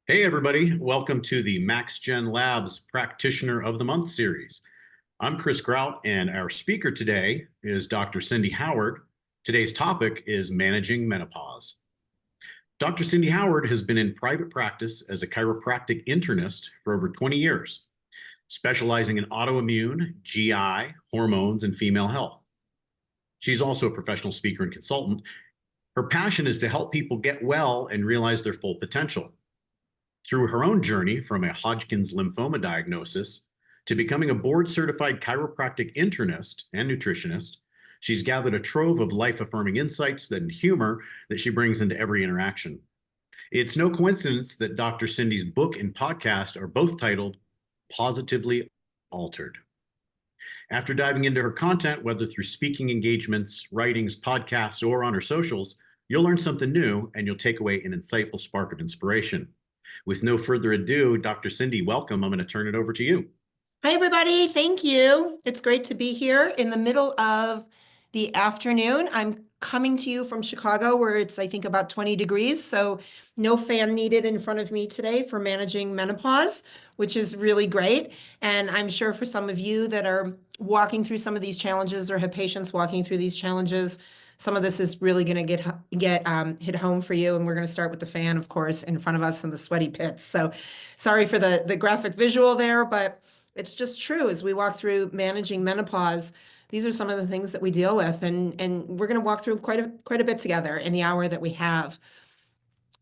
Hey, everybody. Welcome to the MaxGen Labs Practitioner of the Month series. I'm Chris Grout, and our speaker today is Dr. Cindy Howard. Today's topic is managing menopause. Dr. Cindy Howard has been in private practice as a chiropractic internist for over 20 years, specializing in autoimmune, GI, hormones, and female health. She's also a professional speaker and consultant. Her passion is to help people get well and realize their full potential. Through her own journey from a Hodgkin's lymphoma diagnosis to becoming a board certified chiropractic internist and nutritionist, she's gathered a trove of life affirming insights and humor that she brings into every interaction. It's no coincidence that Dr. Cindy's book and podcast are both titled Positively Altered. After diving into her content, whether through speaking engagements, writings, podcasts, or on her socials, you'll learn something new and you'll take away an insightful spark of inspiration. With no further ado, Dr. Cindy, welcome. I'm going to turn it over to you. Hi, everybody. Thank you. It's great to be here in the middle of the afternoon. I'm coming to you from Chicago, where it's, I think, about 20 degrees. So no fan needed in front of me today for managing menopause, which is really great. And I'm sure for some of you that are walking through some of these challenges or have patients walking through these challenges, some of this is really going to get hit home for you. And we're going to start with the fan, of course, in front of us in the sweaty pits. So sorry for the graphic visual there, but it's just true. As we walk through managing menopause, these are some of the things that we deal with, and we're going to walk through quite a bit together in the hour that we have.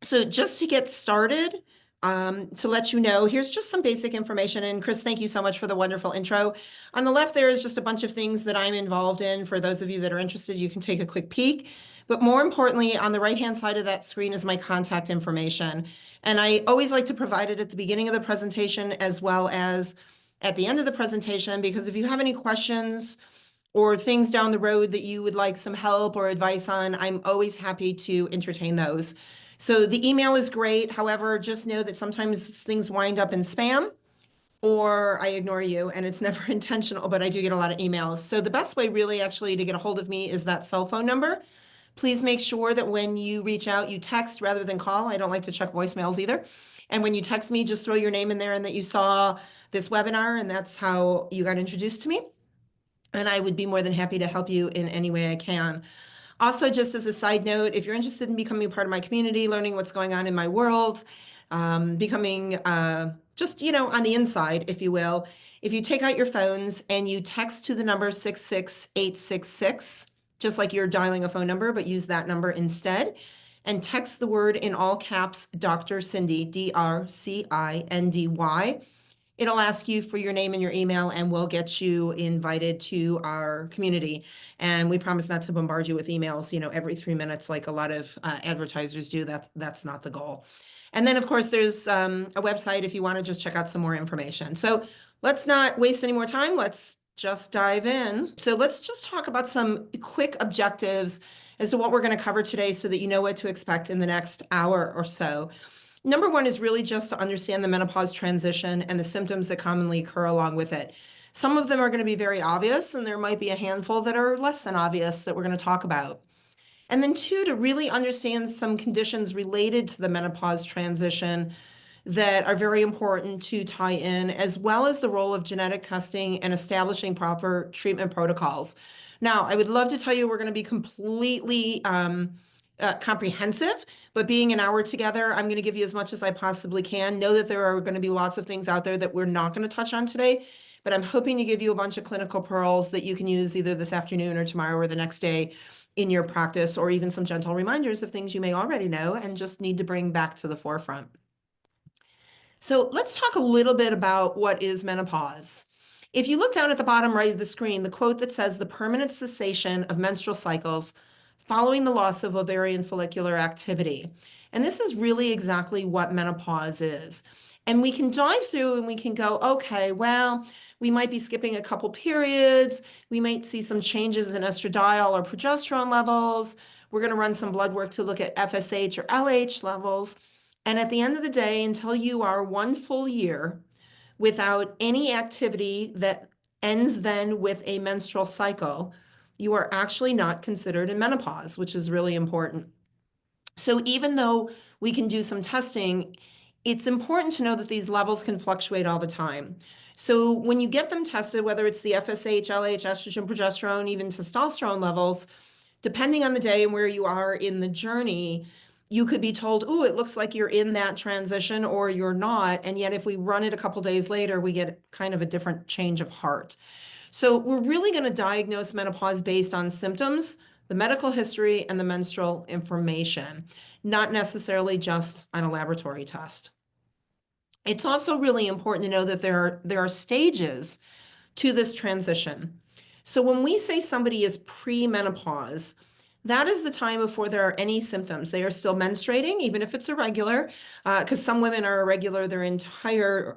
So just to get started, to let you know, here's just some basic information. And Chris, thank you so much for the wonderful intro. On the left, there is just a bunch of things that I'm involved in. For those of you that are interested, you can take a quick peek. But more importantly, on the right-hand side of that screen is my contact information. And I always like to provide it at the beginning of the presentation as well as at the end of the presentation, because if you have any questions or things down the road that you would like some help or advice on, I'm always happy to entertain those. So the email is great. However, just know that sometimes things wind up in spam or I ignore you, and it's never intentional, but I do get a lot of emails. So the best way really actually to get a hold of me is that cell phone number. Please make sure that when you reach out, you text rather than call. I don't like to check voicemails either. And when you text me, just throw your name in there and that you saw this webinar, and that's how you got introduced to me. And I would be more than happy to help you in any way I can. Also, just as a side note, if you're interested in becoming a part of my community, learning what's going on in my world, becoming just, on the inside, if you will, if you take out your phones and you text to the number 66866, just like you're dialing a phone number, but use that number instead, and text the word in all caps, Dr. Cindy, DRCINDY. It'll ask you for your name and your email, and we'll get you invited to our community. And we promise not to bombard you with emails, every 3 minutes, like a lot of advertisers do. That's not the goal. And then, of course, there's a website if you want to just check out some more information. So let's not waste any more time. Let's just dive in. So let's just talk about some quick objectives as to what we're going to cover today so that you know what to expect in the next hour or so. Number one is really just to understand the menopause transition and the symptoms that commonly occur along with it. Some of them are going to be very obvious, and there might be a handful that are less than obvious that we're going to talk about. And then two, to really understand some conditions related to the menopause transition that are very important to tie in, as well as the role of genetic testing and establishing proper treatment protocols. Now, I would love to tell you we're going to be completely comprehensive, but being an hour together, I'm going to give you as much as I possibly can. Know that there are going to be lots of things out there that we're not going to touch on today, but I'm hoping to give you a bunch of clinical pearls that you can use either this afternoon or tomorrow or the next day in your practice, or even some gentle reminders of things you may already know and just need to bring back to the forefront. So let's talk a little bit about what is menopause. If you look down at the bottom right of the screen, the quote that says the permanent cessation of menstrual cycles following the loss of ovarian follicular activity. And this is really exactly what menopause is. And we can dive through and we can go, okay, well, we might be skipping a couple periods. We might see some changes in estradiol or progesterone levels. We're going to run some blood work to look at FSH or LH levels. And at the end of the day, until you are 1 full year without any activity that ends then with a menstrual cycle, you are actually not considered in menopause, which is really important. So even though we can do some testing It's important to know that these levels can fluctuate all the time. So when you get them tested, whether it's the FSH, LH, estrogen, progesterone, even testosterone levels, depending on the day and where you are in the journey, you could be told, oh, it looks like you're in that transition or you're not. And yet if we run it a couple days later, we get kind of a different change of heart. So we're really going to diagnose menopause based on symptoms, the medical history, and the menstrual information, not necessarily just on a laboratory test. It's also really important to know that there are stages to this transition. So when we say somebody is pre-menopause, that is the time before there are any symptoms. They are still menstruating, even if it's irregular, because some women are irregular their entire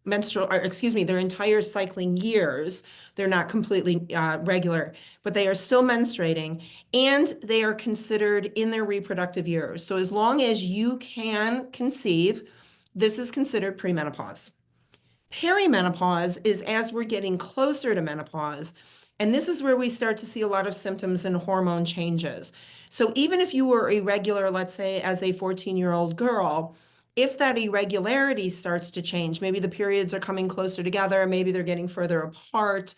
their entire cycling years. They're not completely regular, but they are still menstruating, and they are considered in their reproductive years. So as long as you can conceive, this is considered premenopause. Perimenopause is as we're getting closer to menopause, and this is where we start to see a lot of symptoms and hormone changes. So even if you were irregular, let's say as a 14-year-old girl, if that irregularity starts to change, maybe the periods are coming closer together, maybe they're getting further apart,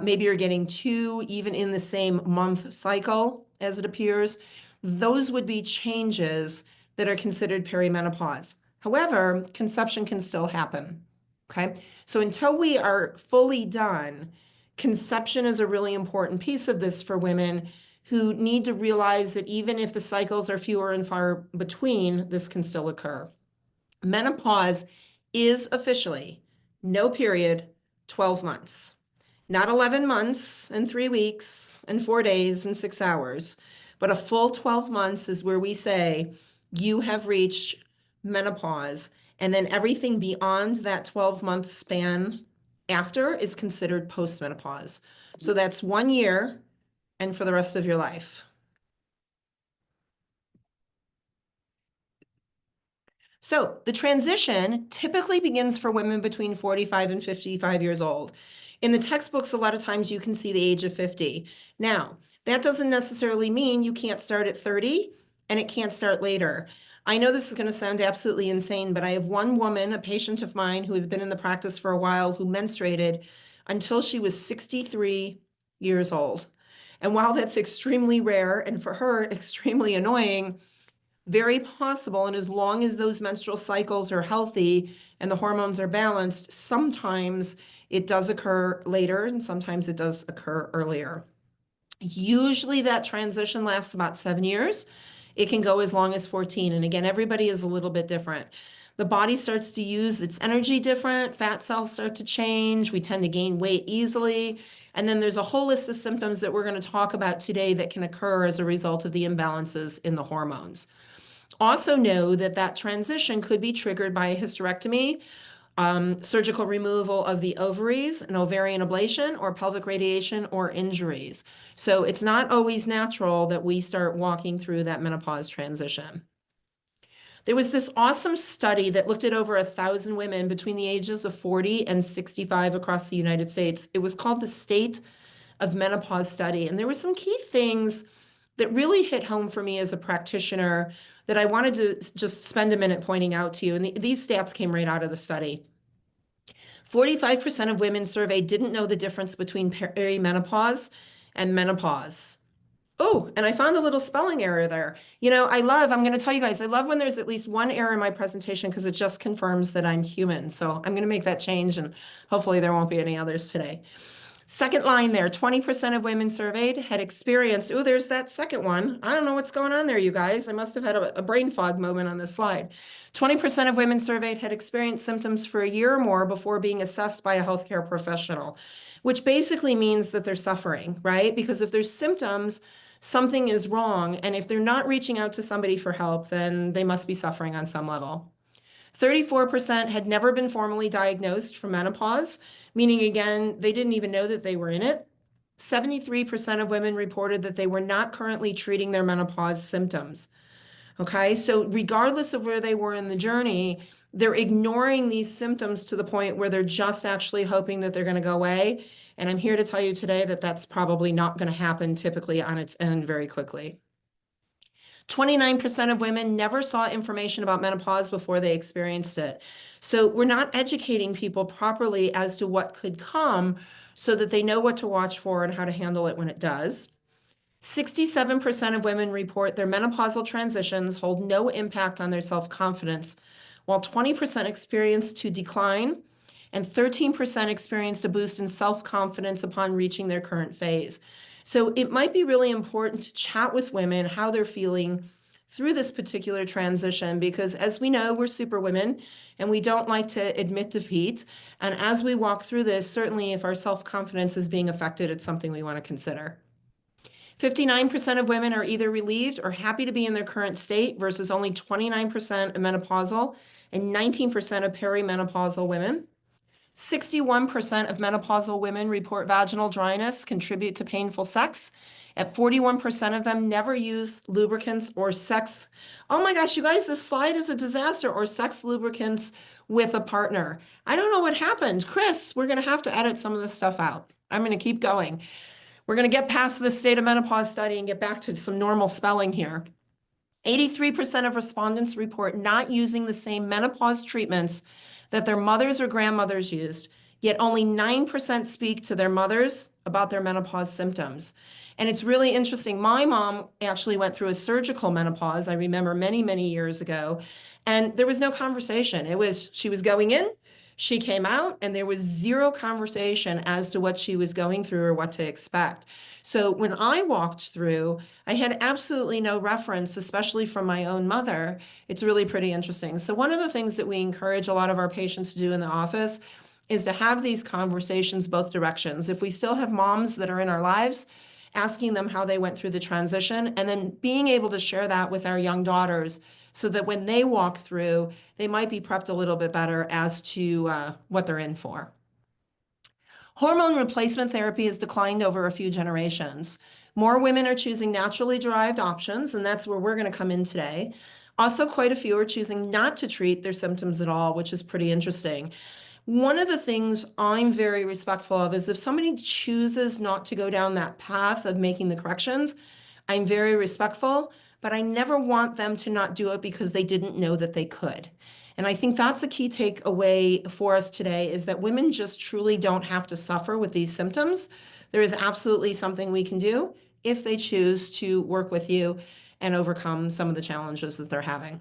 maybe you're getting two even in the same month cycle as it appears, those would be changes that are considered perimenopause. However, conception can still happen. Okay, so until we are fully done, conception is a really important piece of this for women who need to realize that even if the cycles are fewer and far between, this can still occur. Menopause is officially no period, 12 months. Not 11 months and 3 weeks and 4 days and 6 hours, but a full 12 months is where we say you have reached menopause. And then everything beyond that 12-month span after is considered postmenopause. So that's 1 year and for the rest of your life. So the transition typically begins for women between 45 and 55 years old. In the textbooks, a lot of times you can see the age of 50. Now, that doesn't necessarily mean you can't start at 30 and it can't start later. I know this is going to sound absolutely insane, but I have one woman, a patient of mine who has been in the practice for a while, who menstruated until she was 63 years old. And while that's extremely rare and for her extremely annoying, very possible, and as long as those menstrual cycles are healthy and the hormones are balanced, sometimes it does occur later and sometimes it does occur earlier. Usually that transition lasts about 7 years. It can go as long as 14. And again, everybody is a little bit different. The body starts to use its energy different, fat cells start to change, we tend to gain weight easily. And then there's a whole list of symptoms that we're going to talk about today that can occur as a result of the imbalances in the hormones. Also know that that transition could be triggered by a hysterectomy, surgical removal of the ovaries, an ovarian ablation, or pelvic radiation or injuries. So it's not always natural that we start walking through that menopause transition. There was this awesome study that looked at over 1,000 women between the ages of 40 and 65 across the United States. It was called the State of Menopause Study. And there were some key things that really hit home for me as a practitioner that I wanted to just spend a minute pointing out to you. And these stats came right out of the study. 45% of women surveyed didn't know the difference between perimenopause and menopause. Oh, and I found a little spelling error there. I'm going to tell you guys, I love when there's at least one error in my presentation because it just confirms that I'm human. So I'm going to make that change and hopefully there won't be any others today. Second line there, 20% of women surveyed had experienced, oh, there's that second one. I don't know what's going on there, you guys. I must have had a brain fog moment on this slide. 20% of women surveyed had experienced symptoms for a year or more before being assessed by a healthcare professional, which basically means that they're suffering, right? Because if there's symptoms, something is wrong. And if they're not reaching out to somebody for help, then they must be suffering on some level. 34% had never been formally diagnosed for menopause, meaning again, they didn't even know that they were in it. 73% of women reported that they were not currently treating their menopause symptoms. Okay, so regardless of where they were in the journey, they're ignoring these symptoms to the point where they're just actually hoping that they're going to go away. And I'm here to tell you today that that's probably not going to happen typically on its own very quickly. 29% of women never saw information about menopause before they experienced it. So we're not educating people properly as to what could come so that they know what to watch for and how to handle it when it does. 67% of women report their menopausal transitions hold no impact on their self-confidence, while 20% experienced to decline and 13% experienced a boost in self-confidence upon reaching their current phase. So it might be really important to chat with women how they're feeling through this particular transition, because as we know, we're super women and we don't like to admit defeat. And as we walk through this, certainly if our self-confidence is being affected, it's something we want to consider. 59% of women are either relieved or happy to be in their current state versus only 29% of menopausal and 19% of perimenopausal women. 61% of menopausal women report vaginal dryness contribute to painful sex. At 41% of them never use lubricants or sex. Oh my gosh, you guys, this slide is a disaster, or sex lubricants with a partner. I don't know what happened. Chris, we're going to have to edit some of this stuff out. I'm going to keep going. We're going to get past the state of menopause study and get back to some normal spelling here. 83% of respondents report not using the same menopause treatments that their mothers or grandmothers used, yet only 9% speak to their mothers about their menopause symptoms. And it's really interesting. My mom actually went through a surgical menopause, I remember many, many years ago, and there was no conversation. She was going in, she came out, and there was zero conversation as to what she was going through or what to expect. So when I walked through, I had absolutely no reference, especially from my own mother. It's really pretty interesting. So one of the things that we encourage a lot of our patients to do in the office is to have these conversations both directions. If we still have moms that are in our lives, asking them how they went through the transition, and then being able to share that with our young daughters so that when they walk through, they might be prepped a little bit better as to what they're in for. Hormone replacement therapy has declined over a few generations. More women are choosing naturally derived options, and that's where we're going to come in today. Also, quite a few are choosing not to treat their symptoms at all, which is pretty interesting. One of the things I'm very respectful of is if somebody chooses not to go down that path of making the corrections, I'm very respectful, but I never want them to not do it because they didn't know that they could. And I think that's a key takeaway for us today, is that women just truly don't have to suffer with these symptoms. There is absolutely something we can do if they choose to work with you and overcome some of the challenges that they're having.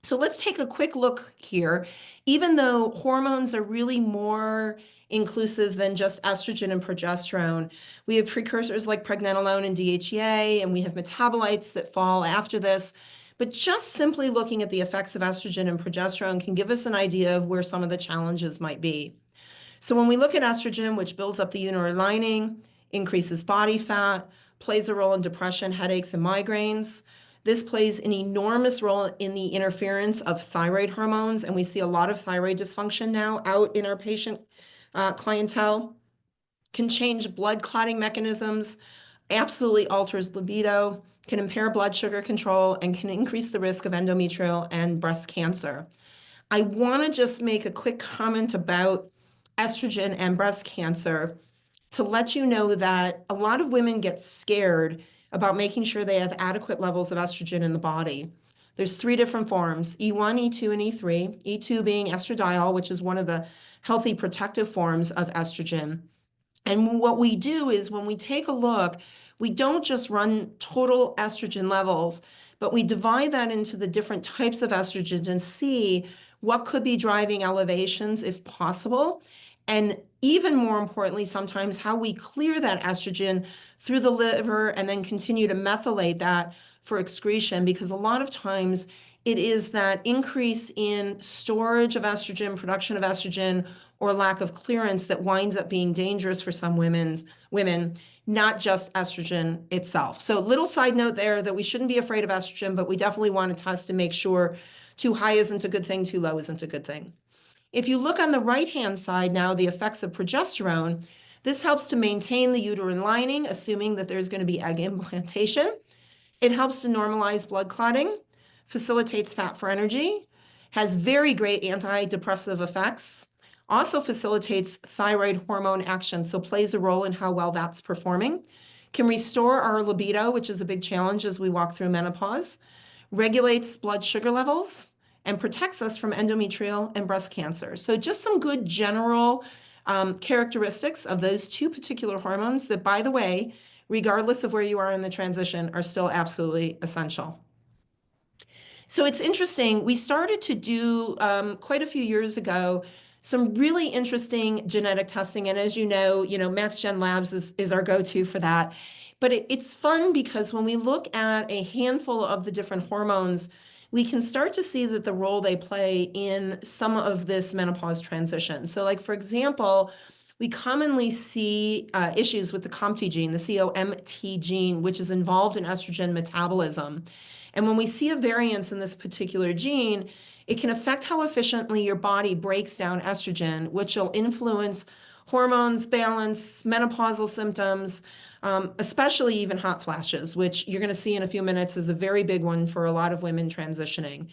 So let's take a quick look here. Even though hormones are really more inclusive than just estrogen and progesterone, we have precursors like pregnenolone and DHEA, and we have metabolites that fall after this. But just simply looking at the effects of estrogen and progesterone can give us an idea of where some of the challenges might be. So when we look at estrogen, which builds up the uterine lining, increases body fat, plays a role in depression, headaches, and migraines. This plays an enormous role in the interference of thyroid hormones, and we see a lot of thyroid dysfunction now out in our patient clientele. Can change blood clotting mechanisms, absolutely alters libido, can impair blood sugar control, and can increase the risk of endometrial and breast cancer. I want to just make a quick comment about estrogen and breast cancer to let you know that a lot of women get scared about making sure they have adequate levels of estrogen in the body. There's 3 different forms, E1, E2, and E3, E2 being estradiol, which is one of the healthy protective forms of estrogen. And what we do is when we take a look, we don't just run total estrogen levels, but we divide that into the different types of estrogen and see what could be driving elevations if possible. And even more importantly, sometimes how we clear that estrogen through the liver and then continue to methylate that for excretion, because a lot of times it is that increase in storage of estrogen, production of estrogen, or lack of clearance that winds up being dangerous for some women, not just estrogen itself. So little side note there that we shouldn't be afraid of estrogen, but we definitely want to test to make sure too high isn't a good thing, too low isn't a good thing. If you look on the right-hand side now, the effects of progesterone, this helps to maintain the uterine lining, assuming that there's going to be egg implantation. It helps to normalize blood clotting, facilitates fat for energy, has very great antidepressive effects, also facilitates thyroid hormone action, so plays a role in how well that's performing, can restore our libido, which is a big challenge as we walk through menopause, regulates blood sugar levels, and protects us from endometrial and breast cancer. So just some good general characteristics of those two particular hormones that, by the way, regardless of where you are in the transition, are still absolutely essential. So it's interesting. We started to do quite a few years ago some really interesting genetic testing. And as you know, MaxGen Labs is our go-to for that. But it's fun because when we look at a handful of the different hormones, we can start to see that the role they play in some of this menopause transition. So like, for example, we commonly see issues with the COMT gene, the COMT gene, which is involved in estrogen metabolism. And when we see a variance in this particular gene, it can affect how efficiently your body breaks down estrogen, which will influence hormones, balance, menopausal symptoms, especially even hot flashes, which you're going to see in a few minutes is a very big one for a lot of women transitioning.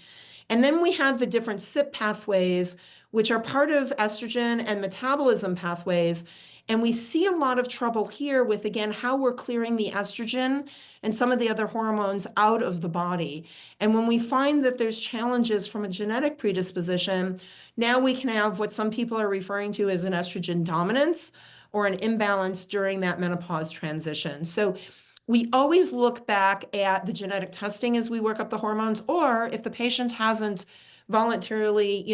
And then we have the different CYP pathways, which are part of estrogen and metabolism pathways. And we see a lot of trouble here with, again, how we're clearing the estrogen and some of the other hormones out of the body. And when we find that there's challenges from a genetic predisposition, now we can have what some people are referring to as an estrogen dominance or an imbalance during that menopause transition. So we always look back at the genetic testing as we work up the hormones, or if the patient hasn't voluntarily,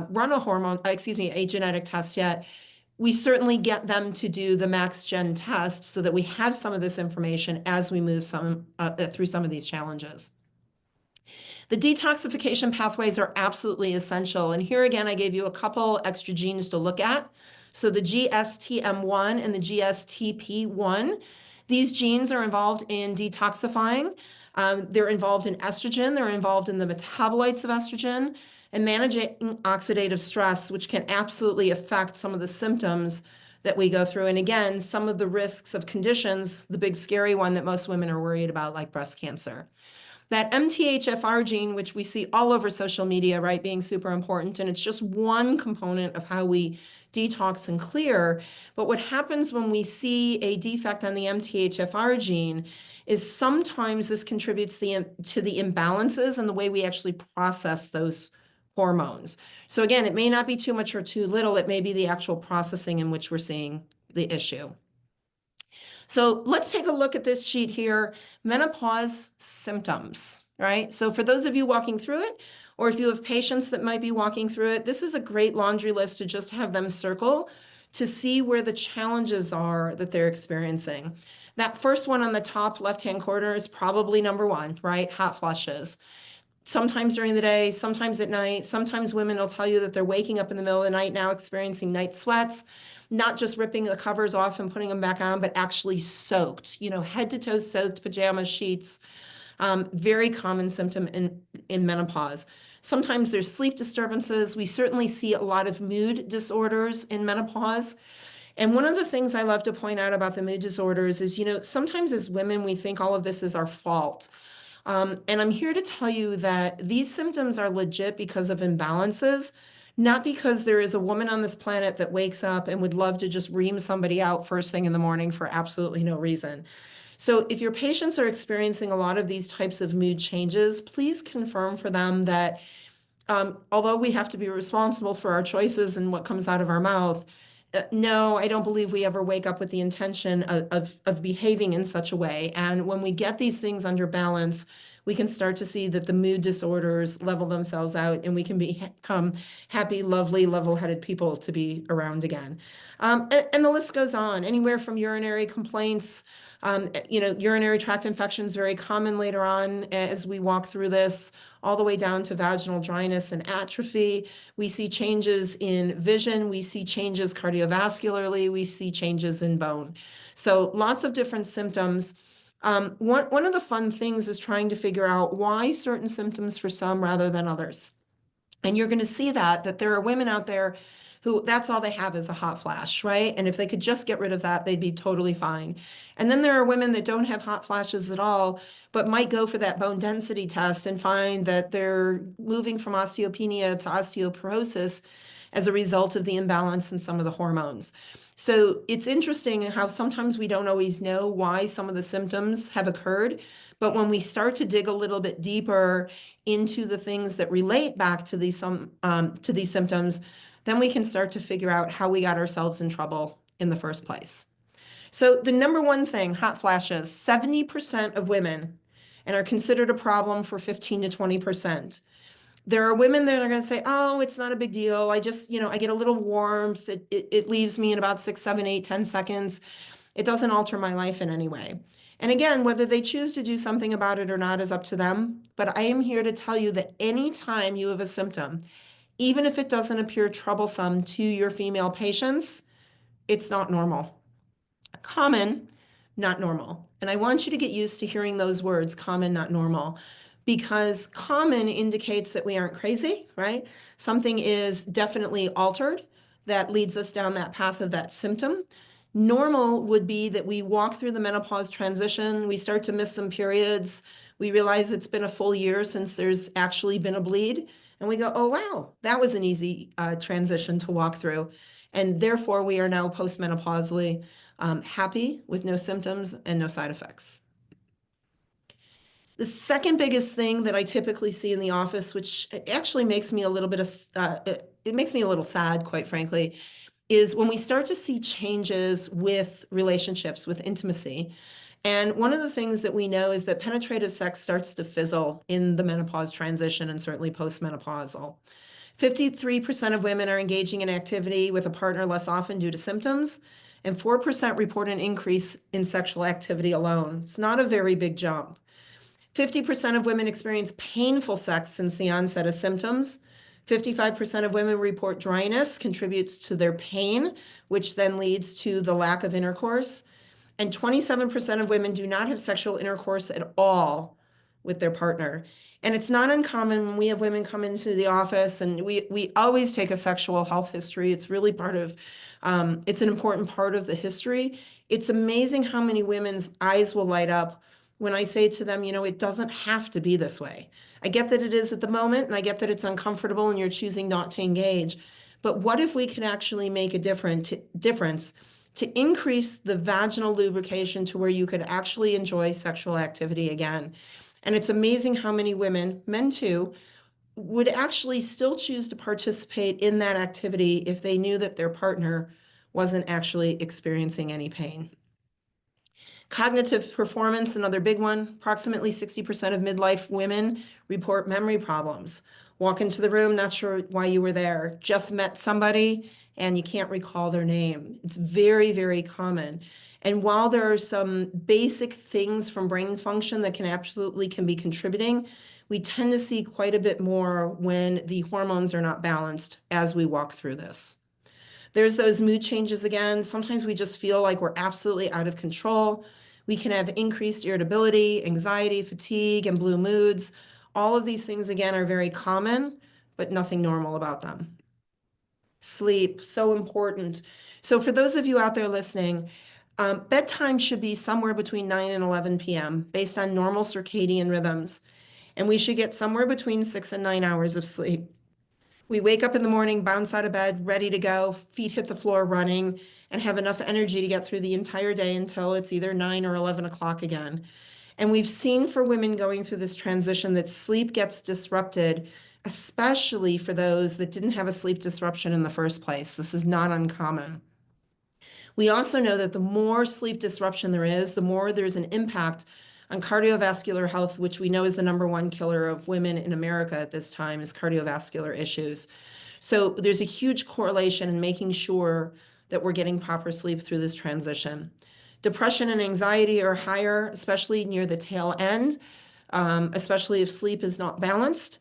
run a genetic test yet, we certainly get them to do the MaxGen test so that we have some of this information as we move through some of these challenges. The detoxification pathways are absolutely essential. And here again, I gave you a couple extra genes to look at. So the GSTM1 and the GSTP1, these genes are involved in detoxifying. They're involved in estrogen. They're involved in the metabolites of estrogen and managing oxidative stress, which can absolutely affect some of the symptoms that we go through. And again, some of the risks of conditions, the big scary one that most women are worried about, like breast cancer. That MTHFR gene, which we see all over social media, right, being super important, and it's just one component of how we detox and clear. But what happens when we see a defect on the MTHFR gene is sometimes this contributes to the imbalances in the way we actually process those hormones. So again, it may not be too much or too little. It may be the actual processing in which we're seeing the issue. So let's take a look at this sheet here, menopause symptoms, right? So for those of you walking through it, or if you have patients that might be walking through it, this is a great laundry list to just have them circle to see where the challenges are that they're experiencing. That first one on the top left-hand corner is probably number one, right? Hot flushes. Sometimes during the day, sometimes at night. Sometimes women will tell you that they're waking up in the middle of the night now experiencing night sweats, not just ripping the covers off and putting them back on, but actually soaked, head to toe soaked pajama sheets. Very common symptom in menopause. Sometimes there's sleep disturbances. We certainly see a lot of mood disorders in menopause. And one of the things I love to point out about the mood disorders is, sometimes as women, we think all of this is our fault. And I'm here to tell you that these symptoms are legit because of imbalances, not because there is a woman on this planet that wakes up and would love to just ream somebody out first thing in the morning for absolutely no reason. So if your patients are experiencing a lot of these types of mood changes, please confirm for them that although we have to be responsible for our choices and what comes out of our mouth, no, I don't believe we ever wake up with the intention of behaving in such a way. And when we get these things under balance, we can start to see that the mood disorders level themselves out and we can become happy, lovely, level-headed people to be around again. And the list goes on, anywhere from urinary complaints, urinary tract infections, very common later on as we walk through this, all the way down to vaginal dryness and atrophy. We see changes in vision. We see changes cardiovascularly. We see changes in bone. So lots of different symptoms. One of the fun things is trying to figure out why certain symptoms for some rather than others. And you're going to see that there are women out there who that's all they have is a hot flash, right? And if they could just get rid of that, they'd be totally fine. And then there are women that don't have hot flashes at all, but might go for that bone density test and find that they're moving from osteopenia to osteoporosis as a result of the imbalance in some of the hormones. So it's interesting how sometimes we don't always know why some of the symptoms have occurred, but when we start to dig a little bit deeper into the things that relate back to these symptoms, then we can start to figure out how we got ourselves in trouble in the first place. So the number one thing, hot flashes, 70% of women, and are considered a problem for 15 to 20%. There are women that are going to say, oh, it's not a big deal. I just, I get a little warmth. It leaves me in about 6, 7, 8, 10 seconds. It doesn't alter my life in any way. And again, whether they choose to do something about it or not is up to them. But I am here to tell you that anytime you have a symptom, even if it doesn't appear troublesome to your female patients, it's not normal. Common, not normal. And I want you to get used to hearing those words, common, not normal, because common indicates that we aren't crazy, right? Something is definitely altered that leads us down that path of that symptom. Normal would be that we walk through the menopause transition, we start to miss some periods, we realize it's been a full year since there's actually been a bleed, and we go, oh, wow, that was an easy transition to walk through. And therefore, we are now postmenopausally happy with no symptoms and no side effects. The second biggest thing that I typically see in the office, which actually makes me a little bit of, it makes me a little sad, quite frankly, is when we start to see changes with relationships, with intimacy. And one of the things that we know is that penetrative sex starts to fizzle in the menopause transition and certainly postmenopausal. 53% of women are engaging in activity with a partner less often due to symptoms, and 4% report an increase in sexual activity alone. It's not a very big jump. 50% of women experience painful sex since the onset of symptoms. 55% of women report dryness contributes to their pain, which then leads to the lack of intercourse. And 27% of women do not have sexual intercourse at all with their partner. And it's not uncommon when we have women come into the office, and we always take a sexual health history. It's really part of, it's an important part of the history. It's amazing how many women's eyes will light up when I say to them, it doesn't have to be this way. I get that it is at the moment, and I get that it's uncomfortable and you're choosing not to engage. But what if we can actually make a difference to increase the vaginal lubrication to where you could actually enjoy sexual activity again? And it's amazing how many women, men too, would actually still choose to participate in that activity if they knew that their partner wasn't actually experiencing any pain. Cognitive performance, another big one. Approximately 60% of midlife women report memory problems. Walk into the room, not sure why you were there, just met somebody, and you can't recall their name. It's very, very common. And while there are some basic things from brain function that can be contributing, we tend to see quite a bit more when the hormones are not balanced as we walk through this. There's those mood changes again. Sometimes we just feel like we're absolutely out of control. We can have increased irritability, anxiety, fatigue, and blue moods. All of these things, again, are very common, but nothing normal about them. Sleep, so important. So for those of you out there listening, bedtime should be somewhere between 9 and 11 p.m. based on normal circadian rhythms. And we should get somewhere between 6 and 9 hours of sleep. We wake up in the morning, bounce out of bed, ready to go, feet hit the floor running, and have enough energy to get through the entire day until it's either 9 or 11 o'clock again. And we've seen for women going through this transition that sleep gets disrupted, especially for those that didn't have a sleep disruption in the first place. This is not uncommon. We also know that the more sleep disruption there is, the more there's an impact on cardiovascular health, which we know is the number one killer of women in America at this time, is cardiovascular issues. So there's a huge correlation in making sure that we're getting proper sleep through this transition. Depression and anxiety are higher, especially near the tail end, especially if sleep is not balanced.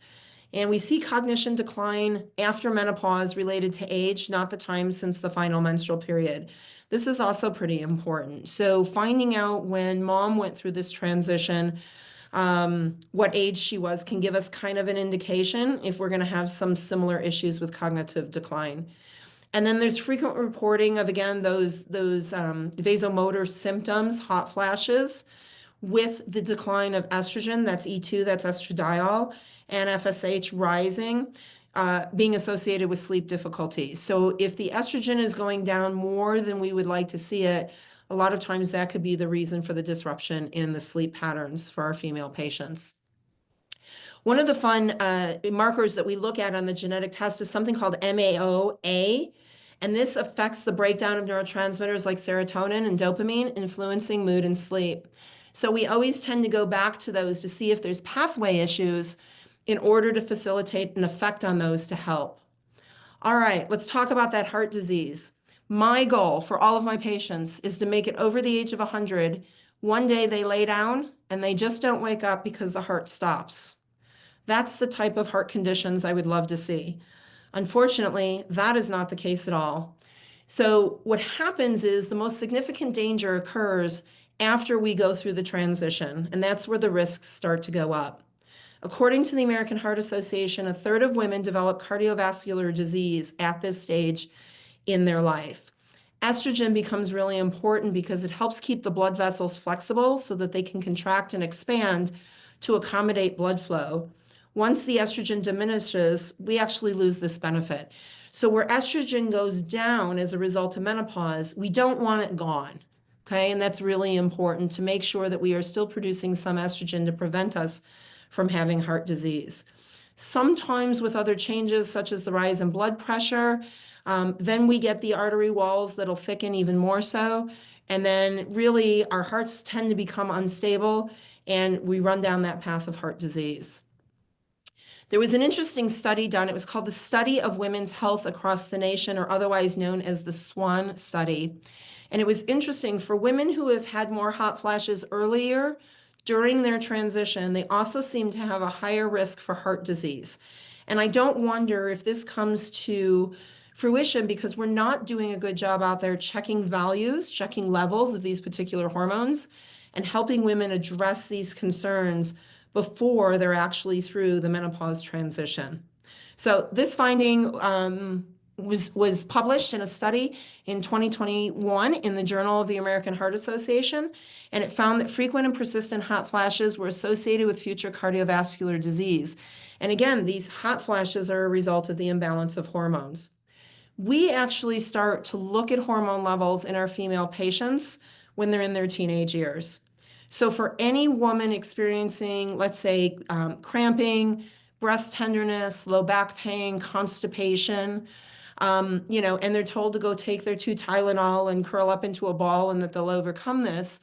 And we see cognition decline after menopause related to age, not the time since the final menstrual period. This is also pretty important. So finding out when mom went through this transition, what age she was can give us kind of an indication if we're going to have some similar issues with cognitive decline. And then there's frequent reporting of, again, those vasomotor symptoms, hot flashes, with the decline of estrogen, that's E2, that's estradiol, and FSH rising. being associated with sleep difficulties. So if the estrogen is going down more than we would like to see it, a lot of times that could be the reason for the disruption in the sleep patterns for our female patients. One of the fun markers that we look at on the genetic test is something called MAOA, and this affects the breakdown of neurotransmitters like serotonin and dopamine, influencing mood and sleep. So we always tend to go back to those to see if there's pathway issues in order to facilitate an effect on those to help. All right, let's talk about that heart disease. My goal for all of my patients is to make it over the age of 100. One day they lay down and they just don't wake up because the heart stops. That's the type of heart conditions I would love to see. Unfortunately, that is not the case at all. So what happens is the most significant danger occurs after we go through the transition, and that's where the risks start to go up. According to the American Heart Association, a third of women develop cardiovascular disease at this stage in their life. Estrogen becomes really important because it helps keep the blood vessels flexible so that they can contract and expand to accommodate blood flow. Once the estrogen diminishes, we actually lose this benefit. So where estrogen goes down as a result of menopause, we don't want it gone. Okay, and that's really important to make sure that we are still producing some estrogen to prevent us from having heart disease. Sometimes with other changes, such as the rise in blood pressure, then we get the artery walls that'll thicken even more so. And then really our hearts tend to become unstable and we run down that path of heart disease. There was an interesting study done. It was called the Study of Women's Health Across the Nation, or otherwise known as the SWAN study. And it was interesting for women who have had more hot flashes earlier during their transition, they also seem to have a higher risk for heart disease. And I don't wonder if this comes to fruition because we're not doing a good job out there checking values, checking levels of these particular hormones, and helping women address these concerns before they're actually through the menopause transition. So this finding was published in a study in 2021 in the Journal of the American Heart Association, and it found that frequent and persistent hot flashes were associated with future cardiovascular disease. And again, these hot flashes are a result of the imbalance of hormones. We actually start to look at hormone levels in our female patients when they're in their teenage years. So for any woman experiencing, let's say, cramping, breast tenderness, low back pain, constipation, and they're told to go take their 2 Tylenol and curl up into a ball and that they'll overcome this,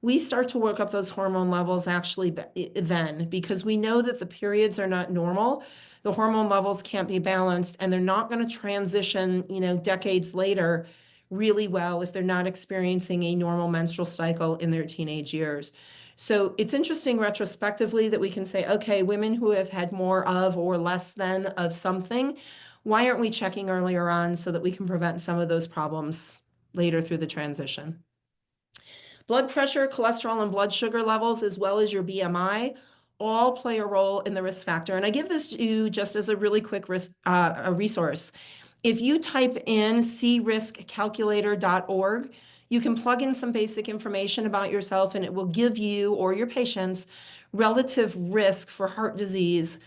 we start to work up those hormone levels actually then because we know that the periods are not normal. The hormone levels can't be balanced and they're not going to transition, decades later really well if they're not experiencing a normal menstrual cycle in their teenage years. So it's interesting retrospectively that we can say, okay, women who have had more of or less than of something, why aren't we checking earlier on so that we can prevent some of those problems later through the transition? Blood pressure, cholesterol, and blood sugar levels, as well as your BMI, all play a role in the risk factor. And I give this to you just as a really quick a resource. If you type in criskcalculator.org, you can plug in some basic information about yourself and it will give you or your patients relative risk for heart disease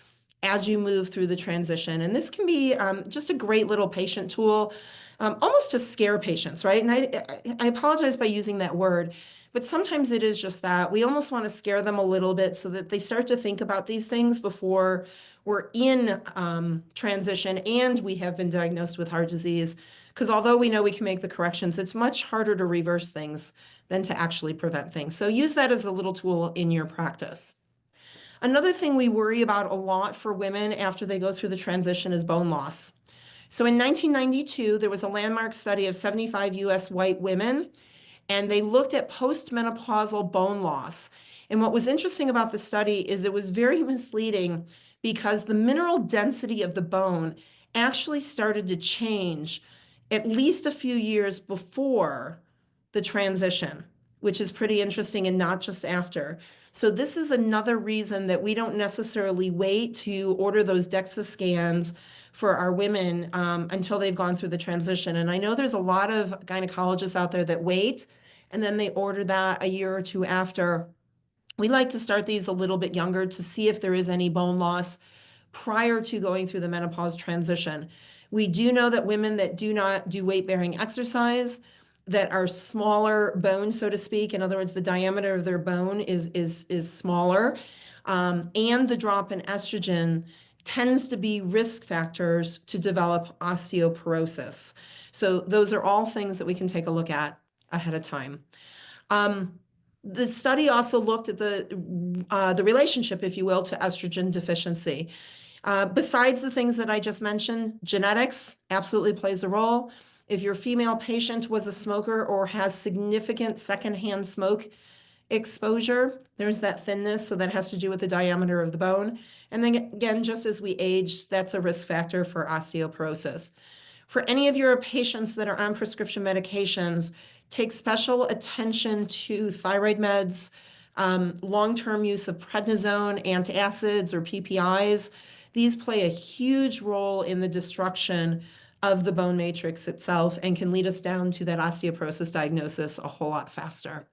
as you move through the transition. And this can be just a great little patient tool, almost to scare patients, right? And I apologize by using that word, but sometimes it is just that. We almost want to scare them a little bit so that they start to think about these things before we're in transition and we have been diagnosed with heart disease. Because although we know we can make the corrections, it's much harder to reverse things than to actually prevent things. So use that as a little tool in your practice. Another thing we worry about a lot for women after they go through the transition is bone loss. So in 1992, there was a landmark study of 75 US white women, and they looked at postmenopausal bone loss. And what was interesting about the study is it was very misleading because the mineral density of the bone actually started to change at least a few years before the transition, which is pretty interesting and not just after. So this is another reason that we don't necessarily wait to order those DEXA scans for our women until they've gone through the transition. And I know there's a lot of gynecologists out there that wait and then they order that a year or two after. We like to start these a little bit younger to see if there is any bone loss prior to going through the menopause transition. We do know that women that do not do weight-bearing exercise, that are smaller bone, so to speak, in other words, the diameter of their bone is smaller, and the drop in estrogen tends to be risk factors to develop osteoporosis. So those are all things that we can take a look at ahead of time. The study also looked at the relationship, if you will, to estrogen deficiency. Besides the things that I just mentioned, genetics absolutely plays a role. If your female patient was a smoker or has significant secondhand smoke exposure, there's that thinness, so that has to do with the diameter of the bone. And then again, just as we age, that's a risk factor for osteoporosis. For any of your patients that are on prescription medications, take special attention to thyroid meds, long-term use of prednisone, antacids, or PPIs. These play a huge role in the destruction of the bone matrix itself and can lead us down to that osteoporosis diagnosis a whole lot faster.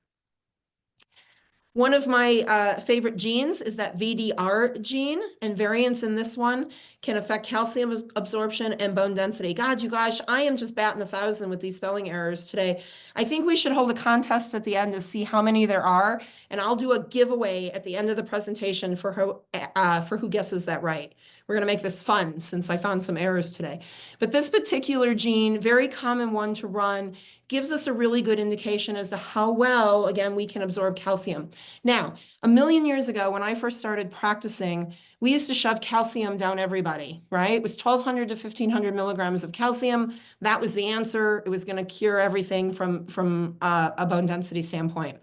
One of my favorite genes is that VDR gene, and variants in this one can affect calcium absorption and bone density. God, you guys, I am just batting 1,000 with these spelling errors today. I think we should hold a contest at the end to see how many there are, and I'll do a giveaway at the end of the presentation for who guesses that right. We're going to make this fun since I found some errors today. But this particular gene, very common one to run, gives us a really good indication as to how well, again, we can absorb calcium. Now, a million years ago, when I first started practicing, we used to shove calcium down everybody, right? It was 1,200 to 1,500 milligrams of calcium. That was the answer. It was going to cure everything from a bone density standpoint.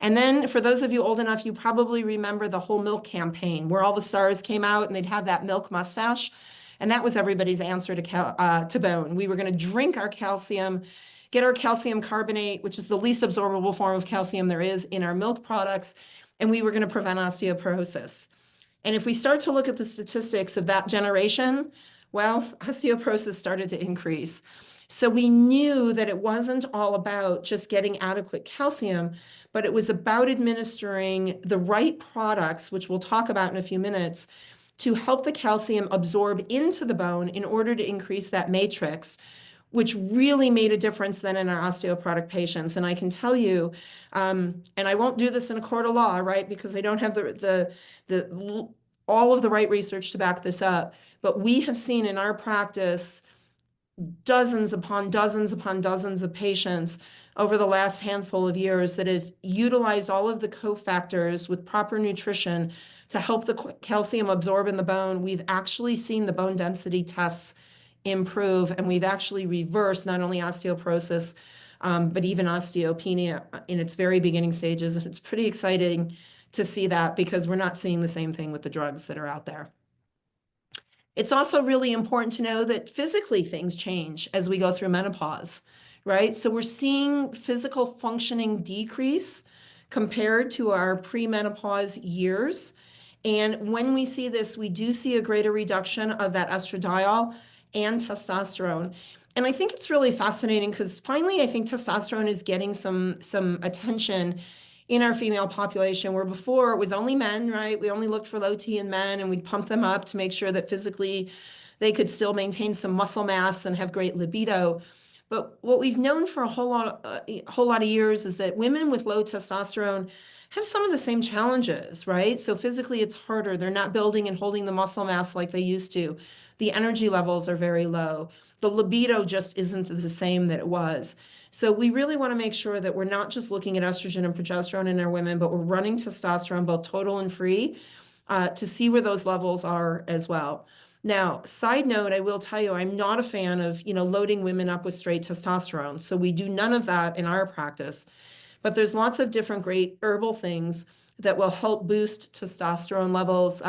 And then for those of you old enough, you probably remember the whole milk campaign where all the stars came out and they'd have that milk mustache. And that was everybody's answer to bone. We were going to drink our calcium, get our calcium carbonate, which is the least absorbable form of calcium there is in our milk products, and we were going to prevent osteoporosis. And if we start to look at the statistics of that generation, well, osteoporosis started to increase. So we knew that it wasn't all about just getting adequate calcium, but it was about administering the right products, which we'll talk about in a few minutes, to help the calcium absorb into the bone in order to increase that matrix, which really made a difference then in our osteoporotic patients. And I can tell you, and I won't do this in a court of law, right? Because I don't have all of the right research to back this up. But we have seen in our practice dozens upon dozens upon dozens of patients over the last handful of years that have utilized all of the cofactors with proper nutrition to help the calcium absorb in the bone. We've actually seen the bone density tests improve, and we've actually reversed not only osteoporosis, but even osteopenia in its very beginning stages. And it's pretty exciting to see that because we're not seeing the same thing with the drugs that are out there. It's also really important to know that physically things change as we go through menopause, right? So we're seeing physical functioning decrease compared to our premenopause years. And when we see this, we do see a greater reduction of that estradiol and testosterone. And I think it's really fascinating because finally, I think testosterone is getting some attention in our female population, where before it was only men, right? We only looked for low T in men, and we'd pump them up to make sure that physically they could still maintain some muscle mass and have great libido. But what we've known for a whole lot of years is that women with low testosterone have some of the same challenges, right? So physically it's harder. They're not building and holding the muscle mass like they used to. The energy levels are very low. The libido just isn't the same that it was. So we really want to make sure that we're not just looking at estrogen and progesterone in our women, but we're running testosterone, both total and free, to see where those levels are as well. Now, side note, I will tell you, I'm not a fan of, loading women up with straight testosterone. So we do none of that in our practice. But there's lots of different great herbal things that will help boost testosterone levels.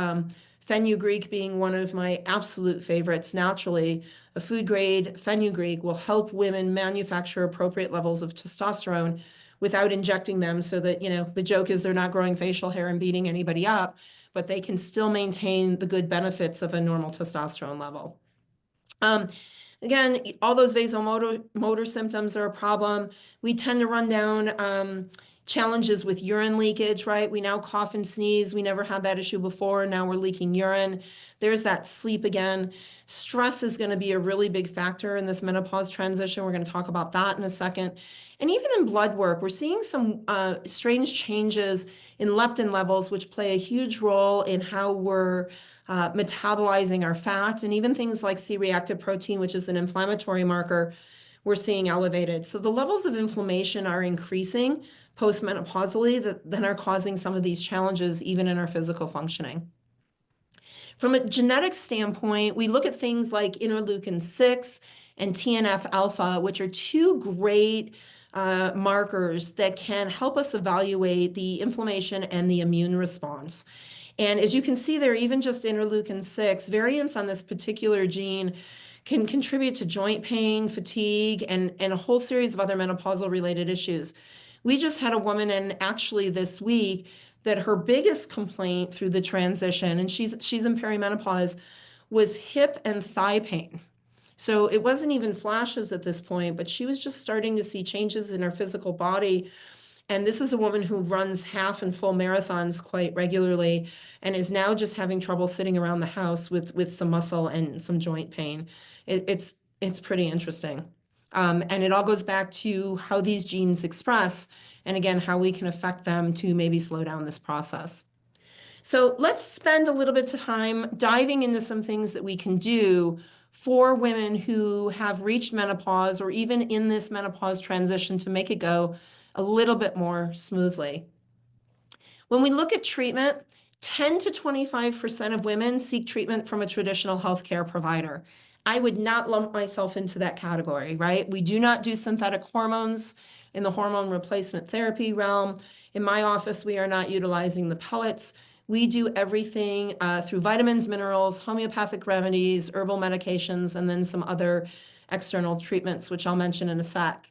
Fenugreek being one of my absolute favorites naturally. A food grade fenugreek will help women manufacture appropriate levels of testosterone without injecting them, so that, the joke is they're not growing facial hair and beating anybody up, but they can still maintain the good benefits of a normal testosterone level. Again, all those vasomotor symptoms are a problem. We tend to run down, challenges with urine leakage, right? We now cough and sneeze. We never had that issue before. Now we're leaking urine. There's that sleep again. Stress is going to be a really big factor in this menopause transition. We're going to talk about that in a second. And even in blood work, we're seeing some strange changes in leptin levels, which play a huge role in how we're metabolizing our fat, and even things like C-reactive protein, which is an inflammatory marker, we're seeing elevated. So the levels of inflammation are increasing postmenopausally that then are causing some of these challenges even in our physical functioning. From a genetic standpoint, we look at things like interleukin 6 and TNF alpha, which are two great markers that can help us evaluate the inflammation and the immune response. And as you can see there, even just interleukin 6, variants on this particular gene can contribute to joint pain, fatigue, and a whole series of other menopausal related issues. We just had a woman in actually this week that her biggest complaint through the transition, and she's in perimenopause, was hip and thigh pain. So it wasn't even flashes at this point, but she was just starting to see changes in her physical body. And this is a woman who runs half and full marathons quite regularly and is now just having trouble sitting around the house with some muscle and some joint pain. It's pretty interesting. And it all goes back to how these genes express, and again, how we can affect them to maybe slow down this process. So let's spend a little bit of time diving into some things that we can do for women who have reached menopause or even in this menopause transition to make it go a little bit more smoothly. When we look at treatment, 10 to 25% of women seek treatment from a traditional healthcare provider. I would not lump myself into that category, right? We do not do synthetic hormones in the hormone replacement therapy realm. In my office, we are not utilizing the pellets. We do everything through vitamins, minerals, homeopathic remedies, herbal medications, and then some other external treatments, which I'll mention in a sec.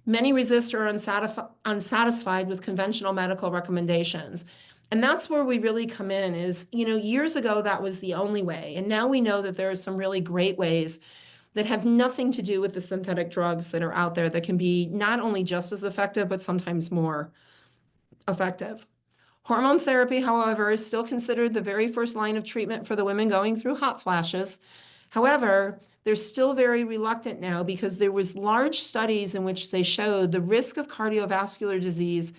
Many resist or are unsatisfied with conventional medical recommendations. And that's where we really come in is, years ago, that was the only way. And now we know that there are some really great ways that have nothing to do with the synthetic drugs that are out there that can be not only just as effective, but sometimes more effective. Hormone therapy, however, is still considered the very first line of treatment for the women going through hot flashes. However, they're still very reluctant now because there was large studies in which they showed the risk of cardiovascular disease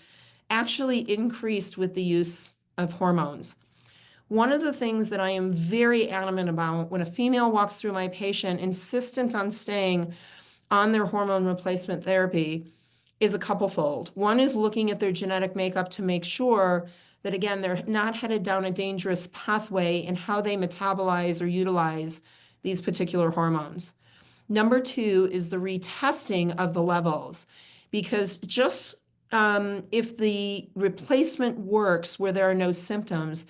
actually increased with the use of hormones. One of the things that I am very adamant about when a female walks through my patient insistent on staying on their hormone replacement therapy is a couplefold. One is looking at their genetic makeup to make sure that, again, they're not headed down a dangerous pathway in how they metabolize or utilize these particular hormones. Number two is the retesting of the levels, because just if the replacement works where there are no symptoms,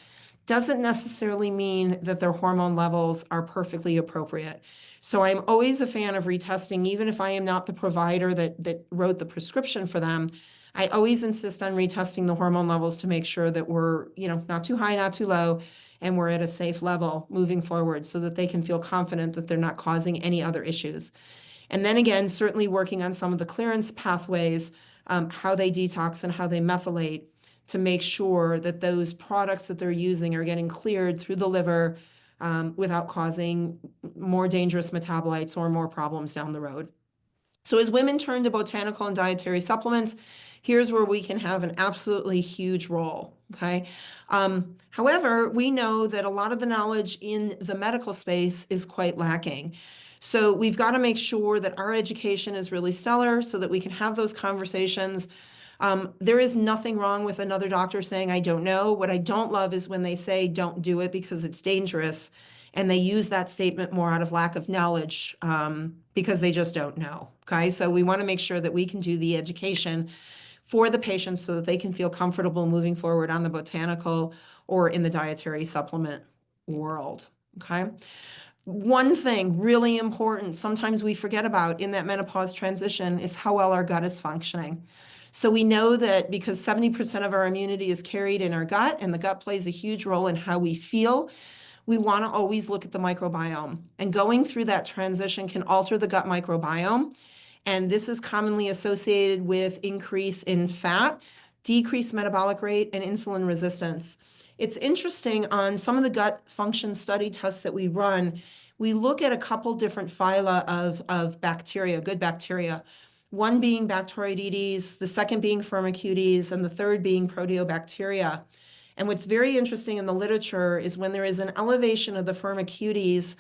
doesn't necessarily mean that their hormone levels are perfectly appropriate. So I'm always a fan of retesting, even if I am not the provider that wrote the prescription for them. I always insist on retesting the hormone levels to make sure that we're, not too high, not too low, and we're at a safe level moving forward so that they can feel confident that they're not causing any other issues. And then again, certainly working on some of the clearance pathways, how they detox and how they methylate to make sure that those products that they're using are getting cleared through the liver without causing more dangerous metabolites or more problems down the road. So as women turn to botanical and dietary supplements, here's where we can have an absolutely huge role, okay? However, we know that a lot of the knowledge in the medical space is quite lacking. So we've got to make sure that our education is really stellar so that we can have those conversations. There is nothing wrong with another doctor saying, I don't know. What I don't love is when they say, don't do it because it's dangerous. And they use that statement more out of lack of knowledge because they just don't know. Okay, so we want to make sure that we can do the education for the patients so that they can feel comfortable moving forward on the botanical or in the dietary supplement world. Okay. One thing really important, sometimes we forget about in that menopause transition is how well our gut is functioning. So we know that because 70% of our immunity is carried in our gut, and the gut plays a huge role in how we feel, we want to always look at the microbiome. And going through that transition can alter the gut microbiome. And this is commonly associated with increase in fat decreased metabolic rate, and insulin resistance. It's interesting, on some of the gut function study tests that we run, we look at a couple different phyla of bacteria, good bacteria. One being Bacteroidetes, the second being Firmicutes, and the third being Proteobacteria. And what's very interesting in the literature is when there is an elevation of the Firmicutes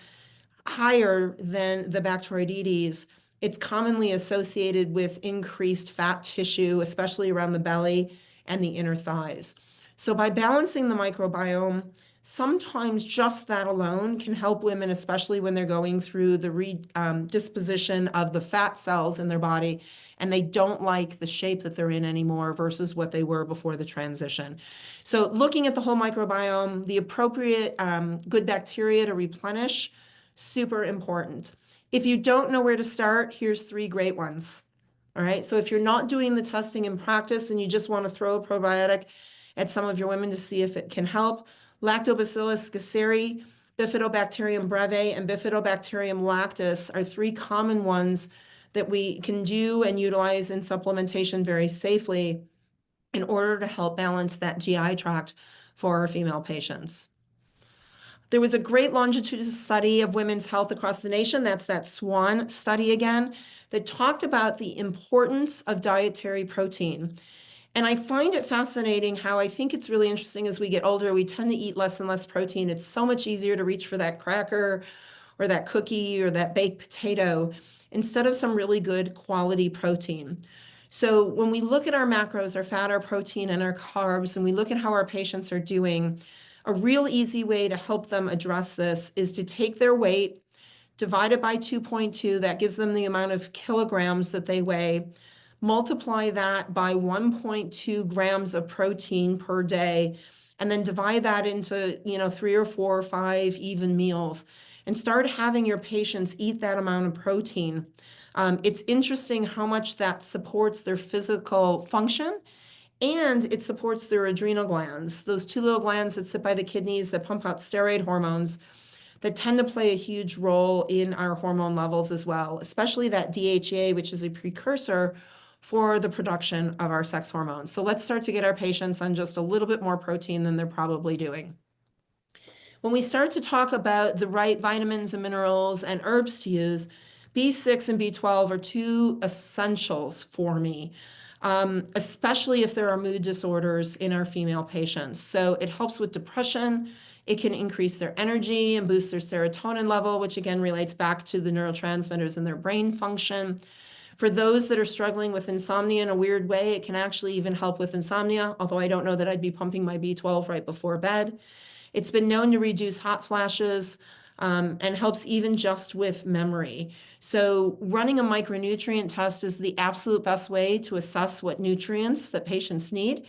higher than the Bacteroidetes, it's commonly associated with increased fat tissue, especially around the belly and the inner thighs. So by balancing the microbiome, sometimes just that alone can help women, especially when they're going through the disposition of the fat cells in their body, and they don't like the shape that they're in anymore versus what they were before the transition. So looking at the whole microbiome, the appropriate good bacteria to replenish, super important. If you don't know where to start, here's 3 great ones. All right, so if you're not doing the testing in practice and you just want to throw a probiotic at some of your women to see if it can help, Lactobacillus gasseri, Bifidobacterium breve, and Bifidobacterium lactis are 3 common ones that we can do and utilize in supplementation very safely in order to help balance that GI tract for our female patients. There was a great longitudinal study of women's health across the nation, that's that SWAN study again, that talked about the importance of dietary protein. And I find it fascinating how I think it's really interesting as we get older, we tend to eat less and less protein. It's so much easier to reach for that cracker or that cookie or that baked potato instead of some really good quality protein. So when we look at our macros, our fat, our protein, and our carbs, and we look at how our patients are doing, a real easy way to help them address this is to take their weight, divide it by 2.2, that gives them the amount of kilograms that they weigh, multiply that by 1.2 grams of protein per day, and then divide that into 3 or 4 or 5 even meals, and start having your patients eat that amount of protein. It's interesting how much that supports their physical function, and it supports their adrenal glands, those 2 little glands that sit by the kidneys that pump out steroid hormones that tend to play a huge role in our hormone levels as well, especially that DHEA, which is a precursor for the production of our sex hormones. So let's start to get our patients on just a little bit more protein than they're probably doing. When we start to talk about the right vitamins and minerals and herbs to use, B6 and B12 are 2 essentials for me, especially if there are mood disorders in our female patients. So it helps with depression. It can increase their energy and boost their serotonin level, which again relates back to the neurotransmitters in their brain function. For those that are struggling with insomnia in a weird way, it can actually even help with insomnia, although I don't know that I'd be pumping my B12 right before bed. It's been known to reduce hot flashes and helps even just with memory. So running a micronutrient test is the absolute best way to assess what nutrients that patients need.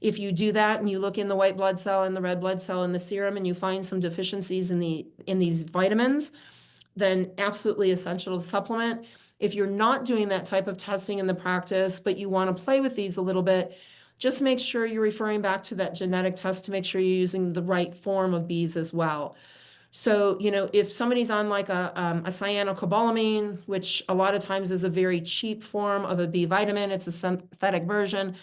If you do that and you look in the white blood cell and the red blood cell and the serum and you find some deficiencies in these vitamins, then absolutely essential to supplement. If you're not doing that type of testing in the practice, but you want to play with these a little bit, just make sure you're referring back to that genetic test to make sure you're using the right form of Bs as well. So, if somebody's on like a cyanocobalamin, which a lot of times is a very cheap form of a B vitamin, it's a synthetic version,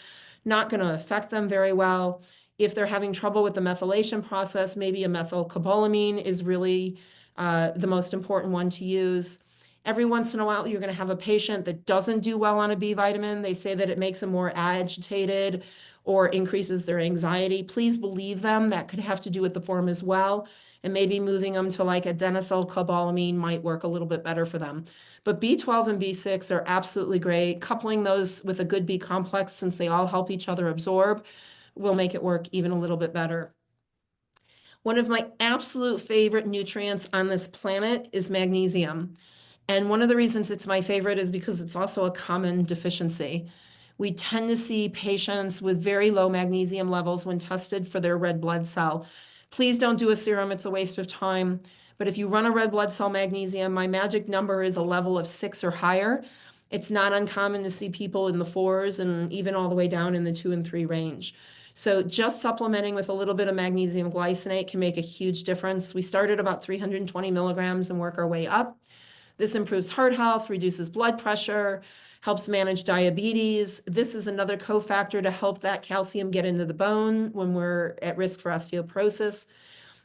not going to affect them very well. If they're having trouble with the methylation process, maybe a methylcobalamin is really the most important one to use. Every once in a while, you're going to have a patient that doesn't do well on a B vitamin. They say that it makes them more agitated or increases their anxiety. Please believe them. That could have to do with the form as well. And maybe moving them to like adenosylcobalamin might work a little bit better for them. But B12 and B6 are absolutely great. Coupling those with a good B complex, since they all help each other absorb, will make it work even a little bit better. One of my absolute favorite nutrients on this planet is magnesium. And one of the reasons it's my favorite is because it's also a common deficiency. We tend to see patients with very low magnesium levels when tested for their red blood cell. Please don't do a serum, it's a waste of time. But if you run a red blood cell magnesium, my magic number is a level of 6 or higher. It's not uncommon to see people in the 4s and even all the way down in the 2 and 3 range. So just supplementing with a little bit of magnesium glycinate can make a huge difference. We start at about 320 milligrams and work our way up. This improves heart health, reduces blood pressure, helps manage diabetes. This is another cofactor to help that calcium get into the bone when we're at risk for osteoporosis.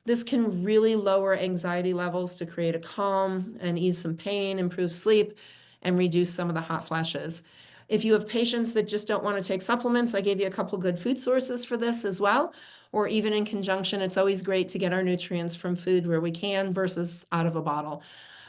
This can really lower anxiety levels to create a calm and ease some pain, improve sleep, and reduce some of the hot flashes. If you have patients that just don't want to take supplements, I gave you a couple good food sources for this as well, or even in conjunction. It's always great to get our nutrients from food where we can versus out of a bottle.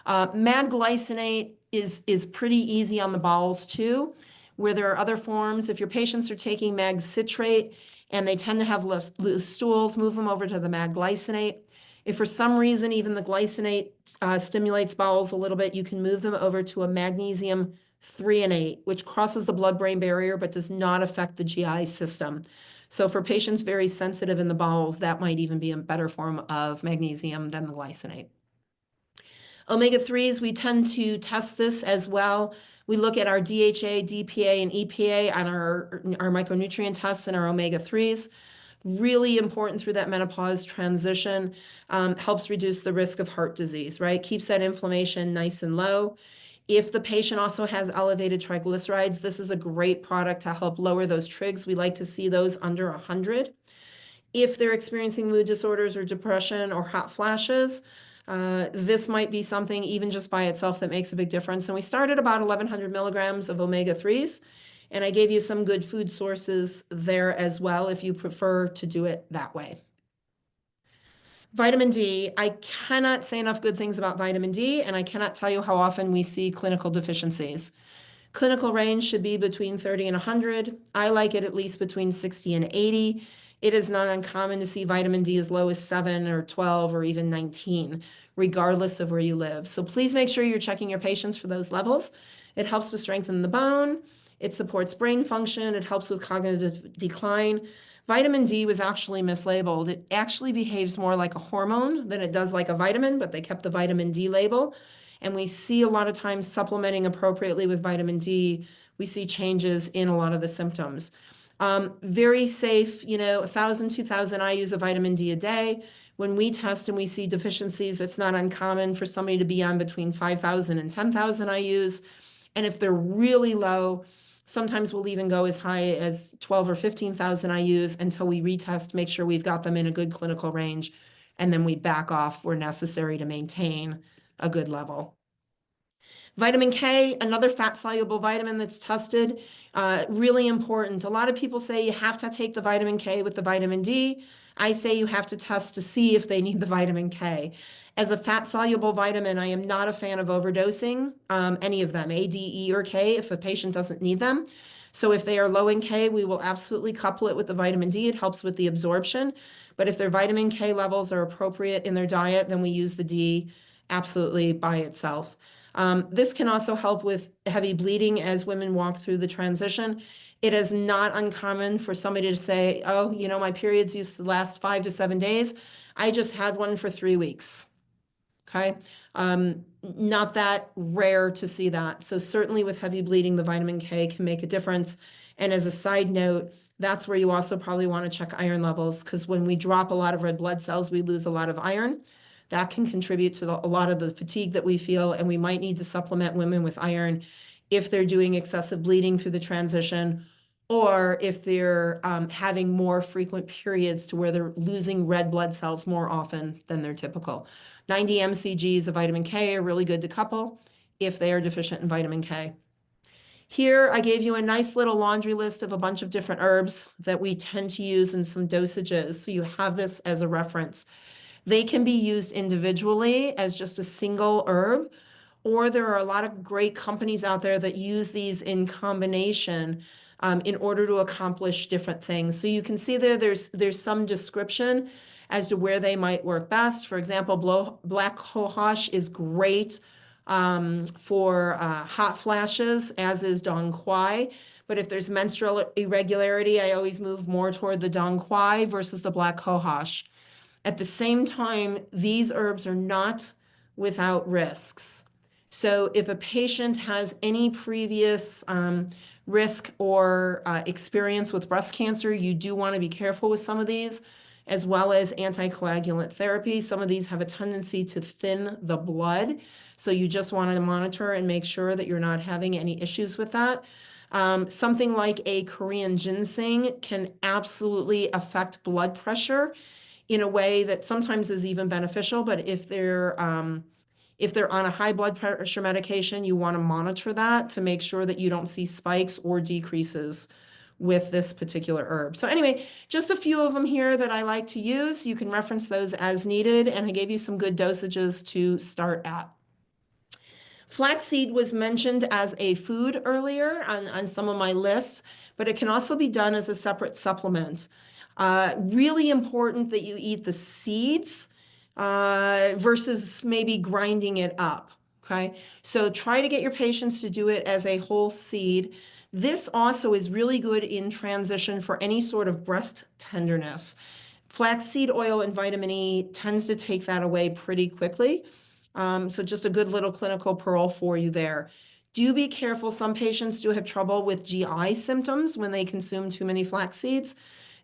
Mag glycinate is pretty easy on the bowels too, where there are other forms. If your patients are taking mag citrate and they tend to have loose stools, move them over to the mag glycinate. If for some reason even the glycinate stimulates bowels a little bit, you can move them over to a magnesium threonate, which crosses the blood-brain barrier but does not affect the GI system. So for patients very sensitive in the bowels, that might even be a better form of magnesium than the glycinate. Omega-3s, we tend to test this as well. We look at our DHA, DPA, and EPA on our micronutrient tests and our omega-3s. Really important through that menopause transition, helps reduce the risk of heart disease, right? Keeps that inflammation nice and low. If the patient also has elevated triglycerides, this is a great product to help lower those trigs. We like to see those under 100. If they're experiencing mood disorders or depression or hot flashes, this might be something even just by itself that makes a big difference. And we started about 1,100 milligrams of omega-3s, and I gave you some good food sources there as well if you prefer to do it that way. Vitamin D, I cannot say enough good things about vitamin D, and I cannot tell you how often we see clinical deficiencies. Clinical range should be between 30 and 100. I like it at least between 60 and 80. It is not uncommon to see vitamin D as low as 7 or 12 or even 19, regardless of where you live. So please make sure you're checking your patients for those levels. It helps to strengthen the bone. It supports brain function. It helps with cognitive decline. Vitamin D was actually mislabeled. It actually behaves more like a hormone than it does like a vitamin, but they kept the vitamin D label. And we see a lot of times supplementing appropriately with vitamin D, we see changes in a lot of the symptoms. Very safe, 1,000, 2,000 IUs of vitamin D a day. When we test and we see deficiencies, it's not uncommon for somebody to be on between 5,000 and 10,000 IUs. And if they're really low, sometimes we'll even go as high as 12 or 15,000 IUs until we retest, make sure we've got them in a good clinical range, and then we back off where necessary to maintain a good level. Vitamin K, another fat-soluble vitamin that's tested, really important. A lot of people say you have to take the vitamin K with the vitamin D. I say you have to test to see if they need the vitamin K. As a fat-soluble vitamin, I am not a fan of overdosing any of them, A, D, E, or K, if a patient doesn't need them. So if they are low in K, we will absolutely couple it with the vitamin D. It helps with the absorption. But if their vitamin K levels are appropriate in their diet, then we use the D absolutely by itself. This can also help with heavy bleeding as women walk through the transition. It is not uncommon for somebody to say, oh, my periods used to last 5 to 7 days. I just had one for 3 weeks. Okay. Not that rare to see that. So certainly with heavy bleeding, the vitamin K can make a difference. And as a side note, that's where you also probably want to check iron levels, because when we drop a lot of red blood cells, we lose a lot of iron. That can contribute to a lot of the fatigue that we feel, and we might need to supplement women with iron if they're doing excessive bleeding through the transition, or if they're having more frequent periods to where they're losing red blood cells more often than they're typical. 90 mcgs of vitamin K are really good to couple if they are deficient in vitamin K. Here, I gave you a nice little laundry list of a bunch of different herbs that we tend to use in some dosages, so you have this as a reference. They can be used individually as just a single herb, or there are a lot of great companies out there that use these in combination in order to accomplish different things. So you can see there's some description as to where they might work best. For example, black cohosh is great for hot flashes, as is dong quai. But if there's menstrual irregularity, I always move more toward the dong quai versus the black cohosh. At the same time, these herbs are not without risks. So if a patient has any previous risk or experience with breast cancer, you do want to be careful with some of these. as well as anticoagulant therapy. Some of these have a tendency to thin the blood. So you just want to monitor and make sure that you're not having any issues with that. Something like a Korean ginseng can absolutely affect blood pressure in a way that sometimes is even beneficial. But if they're on a high blood pressure medication, you want to monitor that to make sure that you don't see spikes or decreases with this particular herb. So anyway, just a few of them here that I like to use. You can reference those as needed, and I gave you some good dosages to start at. Flaxseed was mentioned as a food earlier on some of my lists, but it can also be done as a separate supplement. Really important that you eat the seeds versus maybe grinding it up. Okay, so try to get your patients to do it as a whole seed. This also is really good in transition for any sort of breast tenderness. Flaxseed oil and vitamin E tends to take that away pretty quickly. So just a good little clinical pearl for you there. Do be careful. Some patients do have trouble with GI symptoms when they consume too many flax seeds.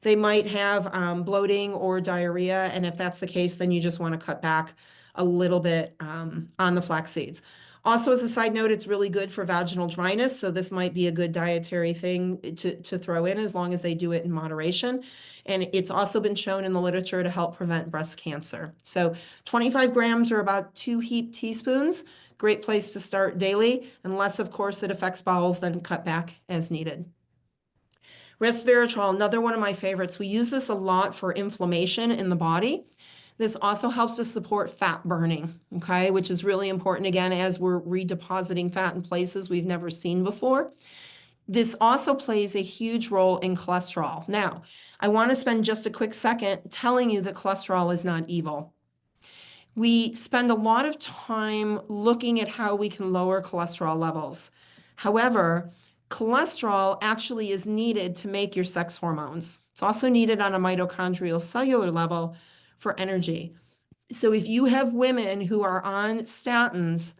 They might have bloating or diarrhea, and if that's the case, then you just want to cut back a little bit on the flax seeds. Also, as a side note, it's really good for vaginal dryness, so this might be a good dietary thing to throw in as long as they do it in moderation. And it's also been shown in the literature to help prevent breast cancer. So 25 grams or about 2 heaped teaspoons, great place to start daily, unless of course it affects bowels, then cut back as needed. Resveratrol, another one of my favorites. We use this a lot for inflammation in the body. This also helps to support fat burning, okay, which is really important again as we're redepositing fat in places we've never seen before. This also plays a huge role in cholesterol. Now, I want to spend just a quick second telling you that cholesterol is not evil. We spend a lot of time looking at how we can lower cholesterol levels. However, cholesterol actually is needed to make your sex hormones. It's also needed on a mitochondrial cellular level for energy. So if you have women who are on statins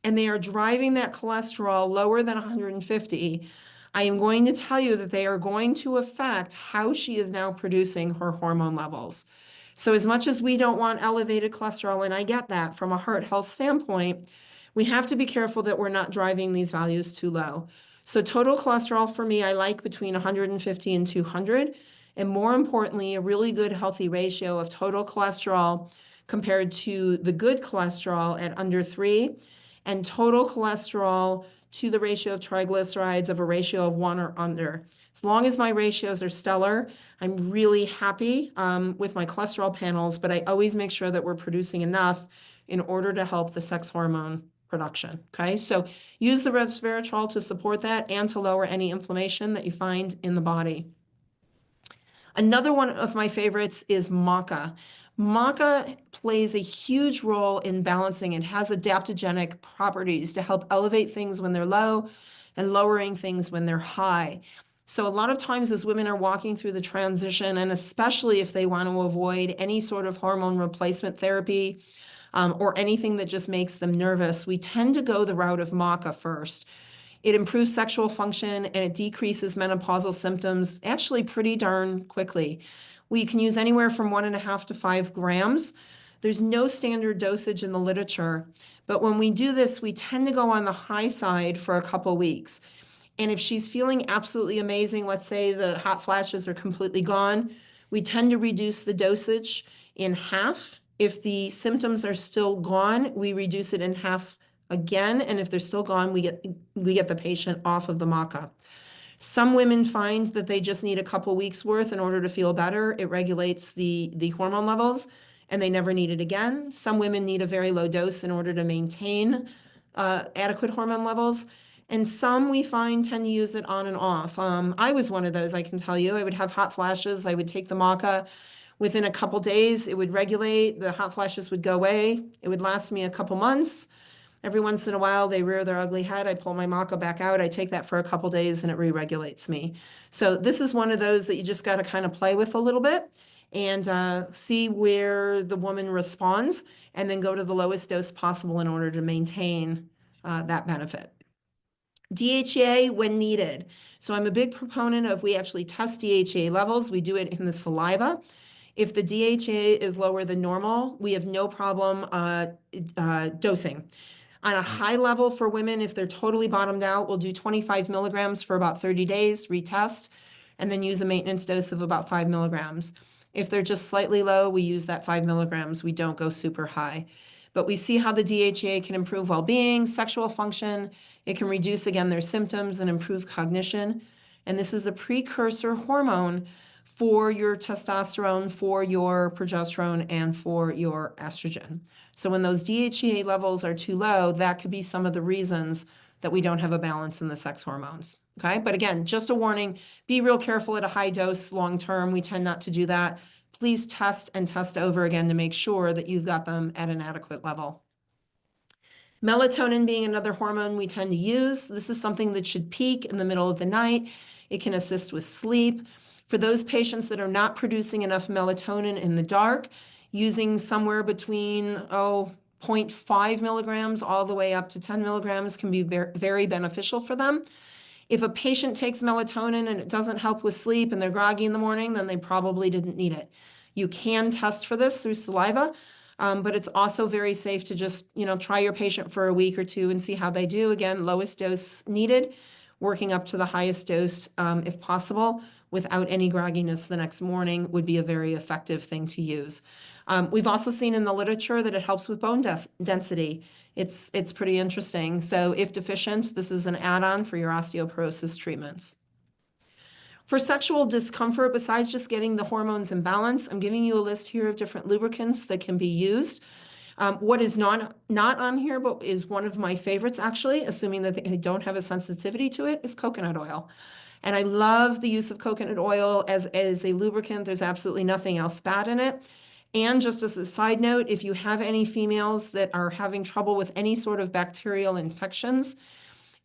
and they are driving that cholesterol lower than 150, I am going to tell you that they are going to affect how she is now producing her hormone levels. So as much as we don't want elevated cholesterol, and I get that from a heart health standpoint, we have to be careful that we're not driving these values too low. So total cholesterol for me, I like between 150 and 200. And more importantly, a really good healthy ratio of total cholesterol compared to the good cholesterol at under 3, and total cholesterol to the ratio of triglycerides of a ratio of 1 or under. As long as my ratios are stellar, I'm really happy with my cholesterol panels, but I always make sure that we're producing enough in order to help the sex hormone production. Okay, so use the resveratrol to support that and to lower any inflammation that you find in the body. Another one of my favorites is maca. Maca plays a huge role in balancing and has adaptogenic properties to help elevate things when they're low and lowering things when they're high. So a lot of times as women are walking through the transition, and especially if they want to avoid any sort of hormone replacement therapy or anything that just makes them nervous, we tend to go the route of maca first. It improves sexual function and it decreases menopausal symptoms actually pretty darn quickly. We can use anywhere from 1.5 to 5 grams. There's no standard dosage in the literature, but when we do this, we tend to go on the high side for a couple weeks. And if she's feeling absolutely amazing, let's say the hot flashes are completely gone, we tend to reduce the dosage in half. If the symptoms are still gone, we reduce it in half again. And if they're still gone, we get the patient off of the maca. Some women find that they just need a couple weeks worth in order to feel better. It regulates the hormone levels and they never need it again. Some women need a very low dose in order to maintain adequate hormone levels. And some we find tend to use it on and off. I was one of those, I can tell you. I would have hot flashes. I would take the maca. Within a couple days, it would regulate. The hot flashes would go away. It would last me a couple months. Every once in a while, they rear their ugly head. I pull my maca back out. I take that for a couple days and it re-regulates me. So this is one of those that you just got to kind of play with a little bit and see where the woman responds and then go to the lowest dose possible in order to maintain that benefit. DHEA when needed. So I'm a big proponent of we actually test DHEA levels. We do it in the saliva. If the DHEA is lower than normal, we have no problem dosing. On a high level for women, if they're totally bottomed out, we'll do 25 milligrams for about 30 days, retest, and then use a maintenance dose of about 5 milligrams. If they're just slightly low, we use that 5 milligrams. We don't go super high. But we see how the DHEA can improve well-being, sexual function. It can reduce, again, their symptoms and improve cognition. And this is a precursor hormone for your testosterone, for your progesterone, and for your estrogen. So when those DHEA levels are too low, that could be some of the reasons that we don't have a balance in the sex hormones. Okay, but again, just a warning, be real careful at a high dose long term. We tend not to do that. Please test and test over again to make sure that you've got them at an adequate level. Melatonin being another hormone we tend to use. This is something that should peak in the middle of the night. It can assist with sleep. For those patients that are not producing enough melatonin in the dark, using somewhere between, 0.5 milligrams all the way up to 10 milligrams can be very beneficial for them. If a patient takes melatonin and it doesn't help with sleep and they're groggy in the morning, then they probably didn't need it. You can test for this through saliva, but it's also very safe to just, try your patient for a week or two and see how they do. Again, lowest dose needed, working up to the highest dose if possible, without any grogginess the next morning would be a very effective thing to use. We've also seen in the literature that it helps with bone density. It's pretty interesting. So if deficient, this is an add-on for your osteoporosis treatments. For sexual discomfort, besides just getting the hormones in balance, I'm giving you a list here of different lubricants that can be used. What is not on here, but is one of my favorites actually, assuming that they don't have a sensitivity to it, is coconut oil. And I love the use of coconut oil as a lubricant. There's absolutely nothing else bad in it. And just as a side note, if you have any females that are having trouble with any sort of bacterial infections,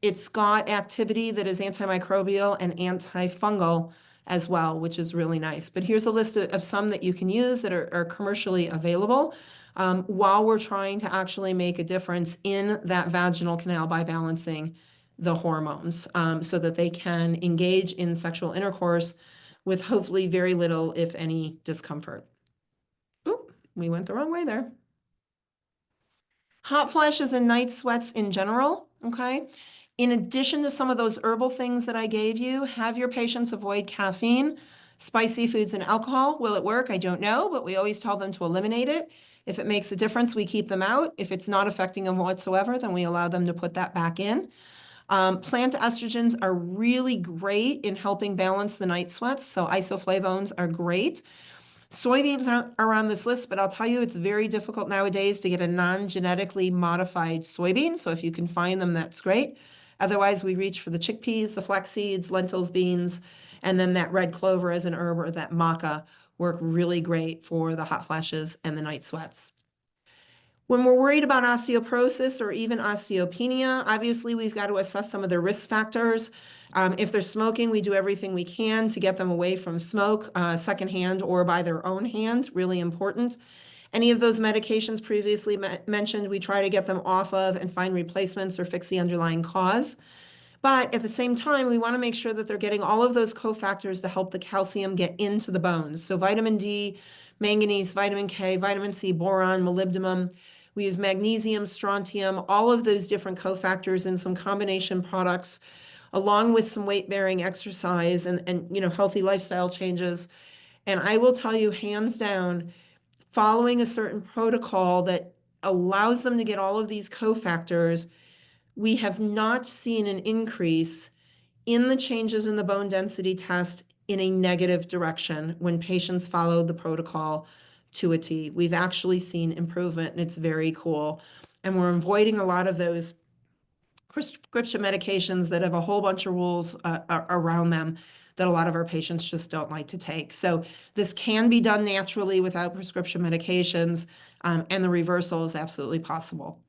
it's got activity that is antimicrobial and antifungal as well, which is really nice. But here's a list of some that you can use that are commercially available while we're trying to actually make a difference in that vaginal canal by balancing the hormones so that they can engage in sexual intercourse with hopefully very little, if any, discomfort. Oop, we went the wrong way there. Hot flashes and night sweats in general, okay? In addition to some of those herbal things that I gave you, have your patients avoid caffeine, spicy foods, and alcohol. Will it work? I don't know, but we always tell them to eliminate it. If it makes a difference, we keep them out. If it's not affecting them whatsoever, then we allow them to put that back in. Plant estrogens are really great in helping balance the night sweats, so isoflavones are great. Soybeans are on this list, but I'll tell you it's very difficult nowadays to get a non-genetically modified soybean, so if you can find them, that's great. Otherwise, we reach for the chickpeas, the flax seeds, lentils, beans, and then that red clover as an herb or that maca work really great for the hot flashes and the night sweats. When we're worried about osteoporosis or even osteopenia, obviously we've got to assess some of their risk factors. If they're smoking, we do everything we can to get them away from smoke, secondhand or by their own hand, really important. Any of those medications previously mentioned, we try to get them off of and find replacements or fix the underlying cause. But at the same time, we want to make sure that they're getting all of those cofactors to help the calcium get into the bones. So vitamin D, manganese, vitamin K, vitamin C, boron, molybdenum. We use magnesium, strontium, all of those different cofactors in some combination products, along with some weight-bearing exercise and healthy lifestyle changes. And I will tell you, hands down, following a certain protocol that allows them to get all of these cofactors, we have not seen an increase in the changes in the bone density test in a negative direction when patients follow the protocol to a T. We've actually seen improvement, and it's very cool. And we're avoiding a lot of those prescription medications that have a whole bunch of rules around them that a lot of our patients just don't like to take. So this can be done naturally without prescription medications, and the reversal is absolutely possible.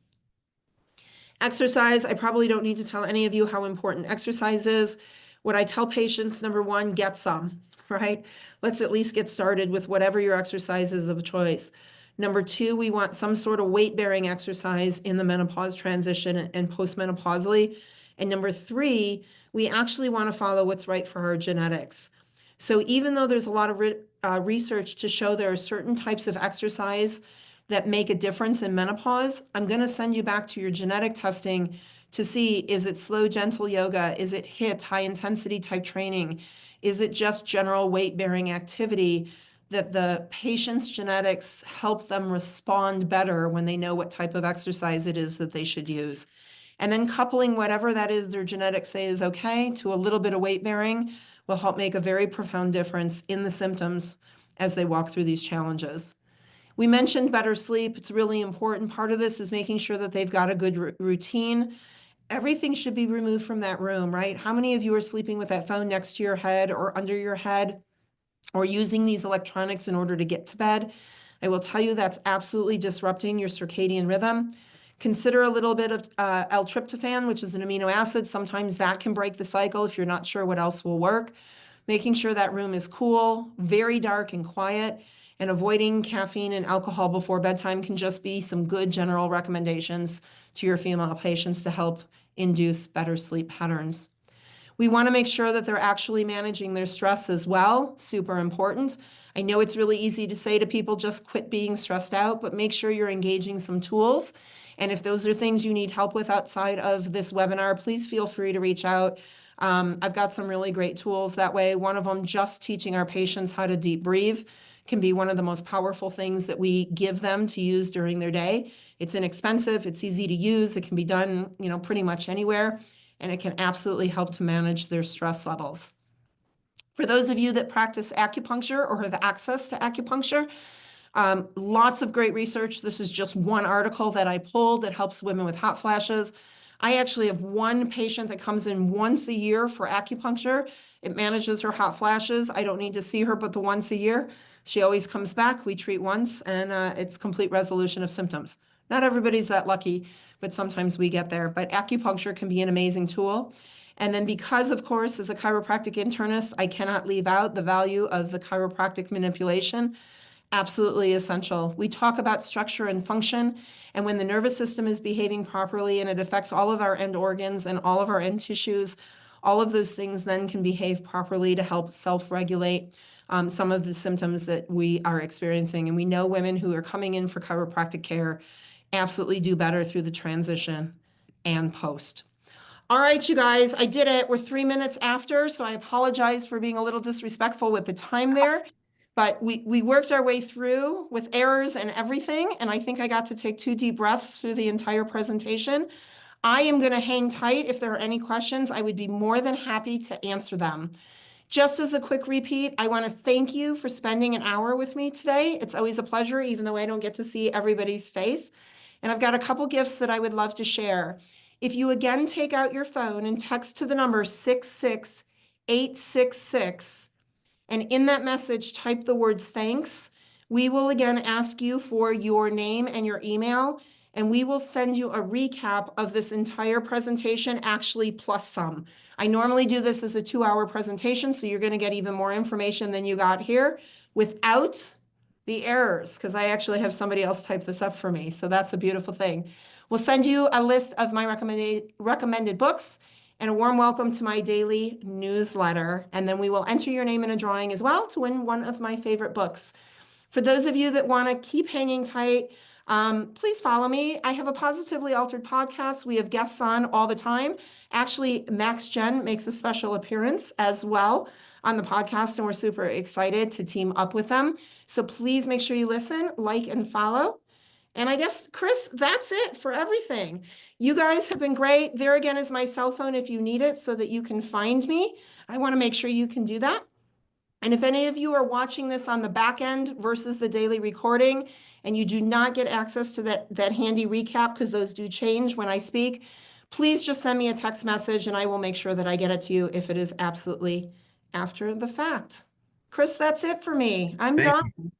Exercise, I probably don't need to tell any of you how important exercise is. What I tell patients, number one, get some, right? Let's at least get started with whatever your exercise is of choice. Number two, we want some sort of weight-bearing exercise in the menopause transition and postmenopausally. And number three, we actually want to follow what's right for our genetics. So even though there's a lot of research to show there are certain types of exercise that make a difference in menopause, I'm going to send you back to your genetic testing to see, is it slow, gentle yoga? Is it HIIT, high intensity type training? Is it just general weight bearing activity that the patient's genetics help them respond better when they know what type of exercise it is that they should use? And then coupling whatever that is their genetics say is okay to a little bit of weight bearing will help make a very profound difference in the symptoms as they walk through these challenges. We mentioned better sleep. It's really important. Part of this is making sure that they've got a good routine. Everything should be removed from that room, right? How many of you are sleeping with that phone next to your head or under your head or using these electronics in order to get to bed? I will tell you that's absolutely disrupting your circadian rhythm. Consider a little bit of L-tryptophan, which is an amino acid. Sometimes that can break the cycle if you're not sure what else will work. Making sure that room is cool, very dark and quiet, and avoiding caffeine and alcohol before bedtime can just be some good general recommendations to your female patients to help induce better sleep patterns. We want to make sure that they're actually managing their stress as well. Super important. I know it's really easy to say to people, just quit being stressed out, but make sure you're engaging some tools. And if those are things you need help with outside of this webinar, please feel free to reach out. I've got some really great tools that way. One of them, just teaching our patients how to deep breathe, can be one of the most powerful things that we give them to use during their day. It's inexpensive, it's easy to use, it can be done, pretty much anywhere, and it can absolutely help to manage their stress levels. For those of you that practice acupuncture or have access to acupuncture, lots of great research. This is just one article that I pulled that helps women with hot flashes. I actually have one patient that comes in once a year for acupuncture. It manages her hot flashes. I don't need to see her but the once a year. She always comes back. We treat once, and it's complete resolution of symptoms. Not everybody's that lucky, but sometimes we get there. But acupuncture can be an amazing tool. And then because, of course, as a chiropractic internist, I cannot leave out the value of the chiropractic manipulation. Absolutely essential. We talk about structure and function, and when the nervous system is behaving properly and it affects all of our end organs and all of our end tissues, all of those things then can behave properly to help self-regulate some of the symptoms that we are experiencing. And we know women who are coming in for chiropractic care absolutely do better through the transition and post. All right, you guys, I did it. We're 3 minutes after, so I apologize for being a little disrespectful with the time there. But we worked our way through with errors and everything, and I think I got to take 2 deep breaths through the entire presentation. I am going to hang tight. If there are any questions, I would be more than happy to answer them. Just as a quick repeat, I want to thank you for spending an hour with me today. It's always a pleasure, even though I don't get to see everybody's face. And I've got a couple gifts that I would love to share. If you again take out your phone and text to the number 66866, and in that message, type the word thanks, we will again ask you for your name and your email, and we will send you a recap of this entire presentation, actually plus some. I normally do this as a 2-hour presentation, so you're going to get even more information than you got here without the errors, because I actually have somebody else type this up for me. So that's a beautiful thing. We'll send you a list of my recommended books and a warm welcome to my daily newsletter. And then we will enter your name in a drawing as well to win one of my favorite books. For those of you that want to keep hanging tight, please follow me. I have a Positively Altered podcast. We have guests on all the time. Actually, Max Jen makes a special appearance as well on the podcast, and we're super excited to team up with them. So please make sure you listen, like, and follow. And I guess, Chris, that's it for everything. You guys have been great. There again is my cell phone if you need it so that you can find me. I want to make sure you can do that. And if any of you are watching this on the back end versus the daily recording, and you do not get access to that handy recap, because those do change when I speak, please just send me a text message and I will make sure that I get it to you if it is absolutely after the fact. Chris, that's it for me. I'm Thank done. you.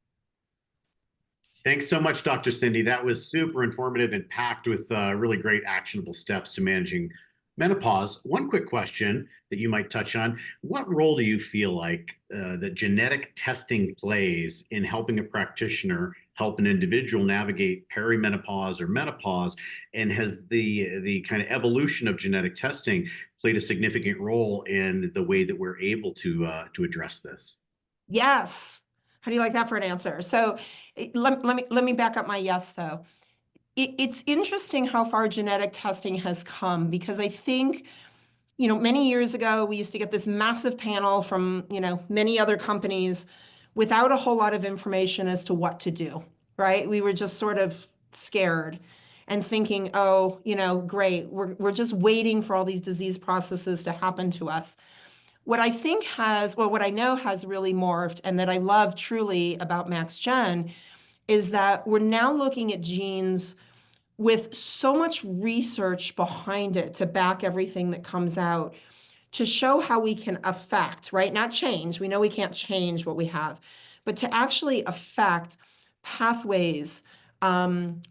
Thanks so much, Dr. Cindy. That was super informative and packed with really great actionable steps to managing menopause. One quick question that you might touch on: what role do you feel like that genetic testing plays in helping a practitioner help an individual navigate perimenopause or menopause? And has the kind of evolution of genetic testing played a significant role in the way that we're able to address this? Yes. How do you like that for an answer? So let me back up my yes, though. It's interesting how far genetic testing has come because I think, many years ago, we used to get this massive panel from, many other companies without a whole lot of information as to what to do, right? We were just sort of scared and thinking, oh, great, we're just waiting for all these disease processes to happen to us. What I know has really morphed and that I love truly about MaxGen is that we're now looking at genes with so much research behind it to back everything that comes out to show how we can affect, right? Not change. We know we can't change what we have, but to actually affect pathways,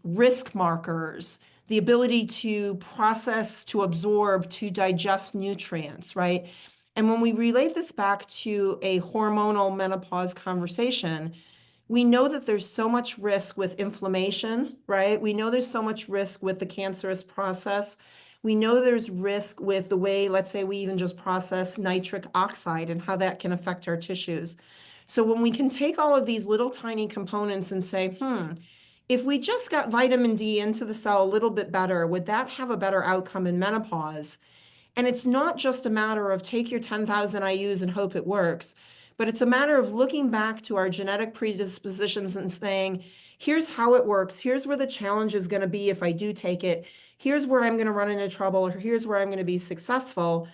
risk markers, the ability to process, to absorb, to digest nutrients, right? And when we relate this back to a hormonal menopause conversation, we know that there's so much risk with inflammation, right? We know there's so much risk with the cancerous process. We know there's risk with the way, let's say, we even just process nitric oxide and how that can affect our tissues. So when we can take all of these little tiny components and say, if we just got vitamin D into the cell a little bit better, would that have a better outcome in menopause? And it's not just a matter of take your 10,000 IUs and hope it works, but it's a matter of looking back to our genetic predispositions and saying, here's how it works. Here's where the challenge is going to be if I do take it. Here's where I'm going to run into trouble, or here's where I'm going to be successful.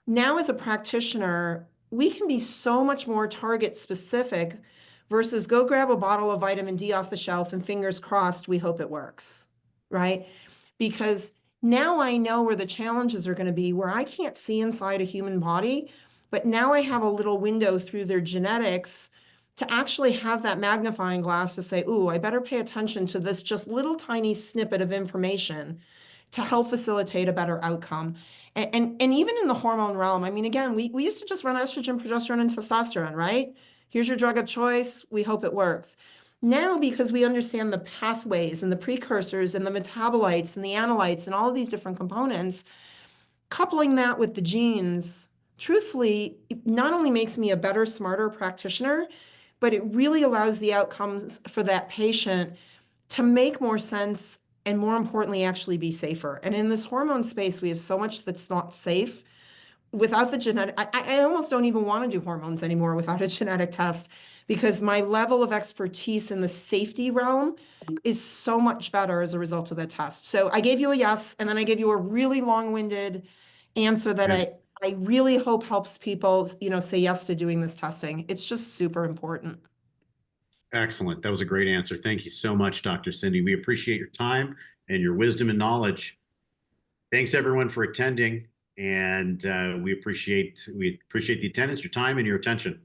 Now, as a practitioner, we can be so much more target specific versus go grab a bottle of vitamin D off the shelf and fingers crossed, we hope it works, right? Because now I know where the challenges are going to be, where I can't see inside a human body, but now I have a little window through their genetics to actually have that magnifying glass to say, ooh, I better pay attention to this just little tiny snippet of information to help facilitate a better outcome. And even in the hormone realm, I mean, again, we used to just run estrogen, progesterone, and testosterone, right? Here's your drug of choice. We hope it works. Now, because we understand the pathways and the precursors and the metabolites and the analytes and all of these different components, coupling that with the genes, truthfully, it not only makes me a better, smarter practitioner, but it really allows the outcomes for that patient to make more sense and, more importantly, actually be safer. And in this hormone space, we have so much that's not safe without the genetic. I almost don't even want to do hormones anymore without a genetic test because my level of expertise in the safety realm is so much better as a result of the test. So I gave you a yes, and then I gave you a really long-winded answer that I really hope helps people, say yes to doing this testing. It's just super important. Excellent. That was a great answer. Thank you so much, Dr. Cindy. We appreciate your time and your wisdom and knowledge. Thanks everyone for attending, and we appreciate the attendance, your time, and your attention.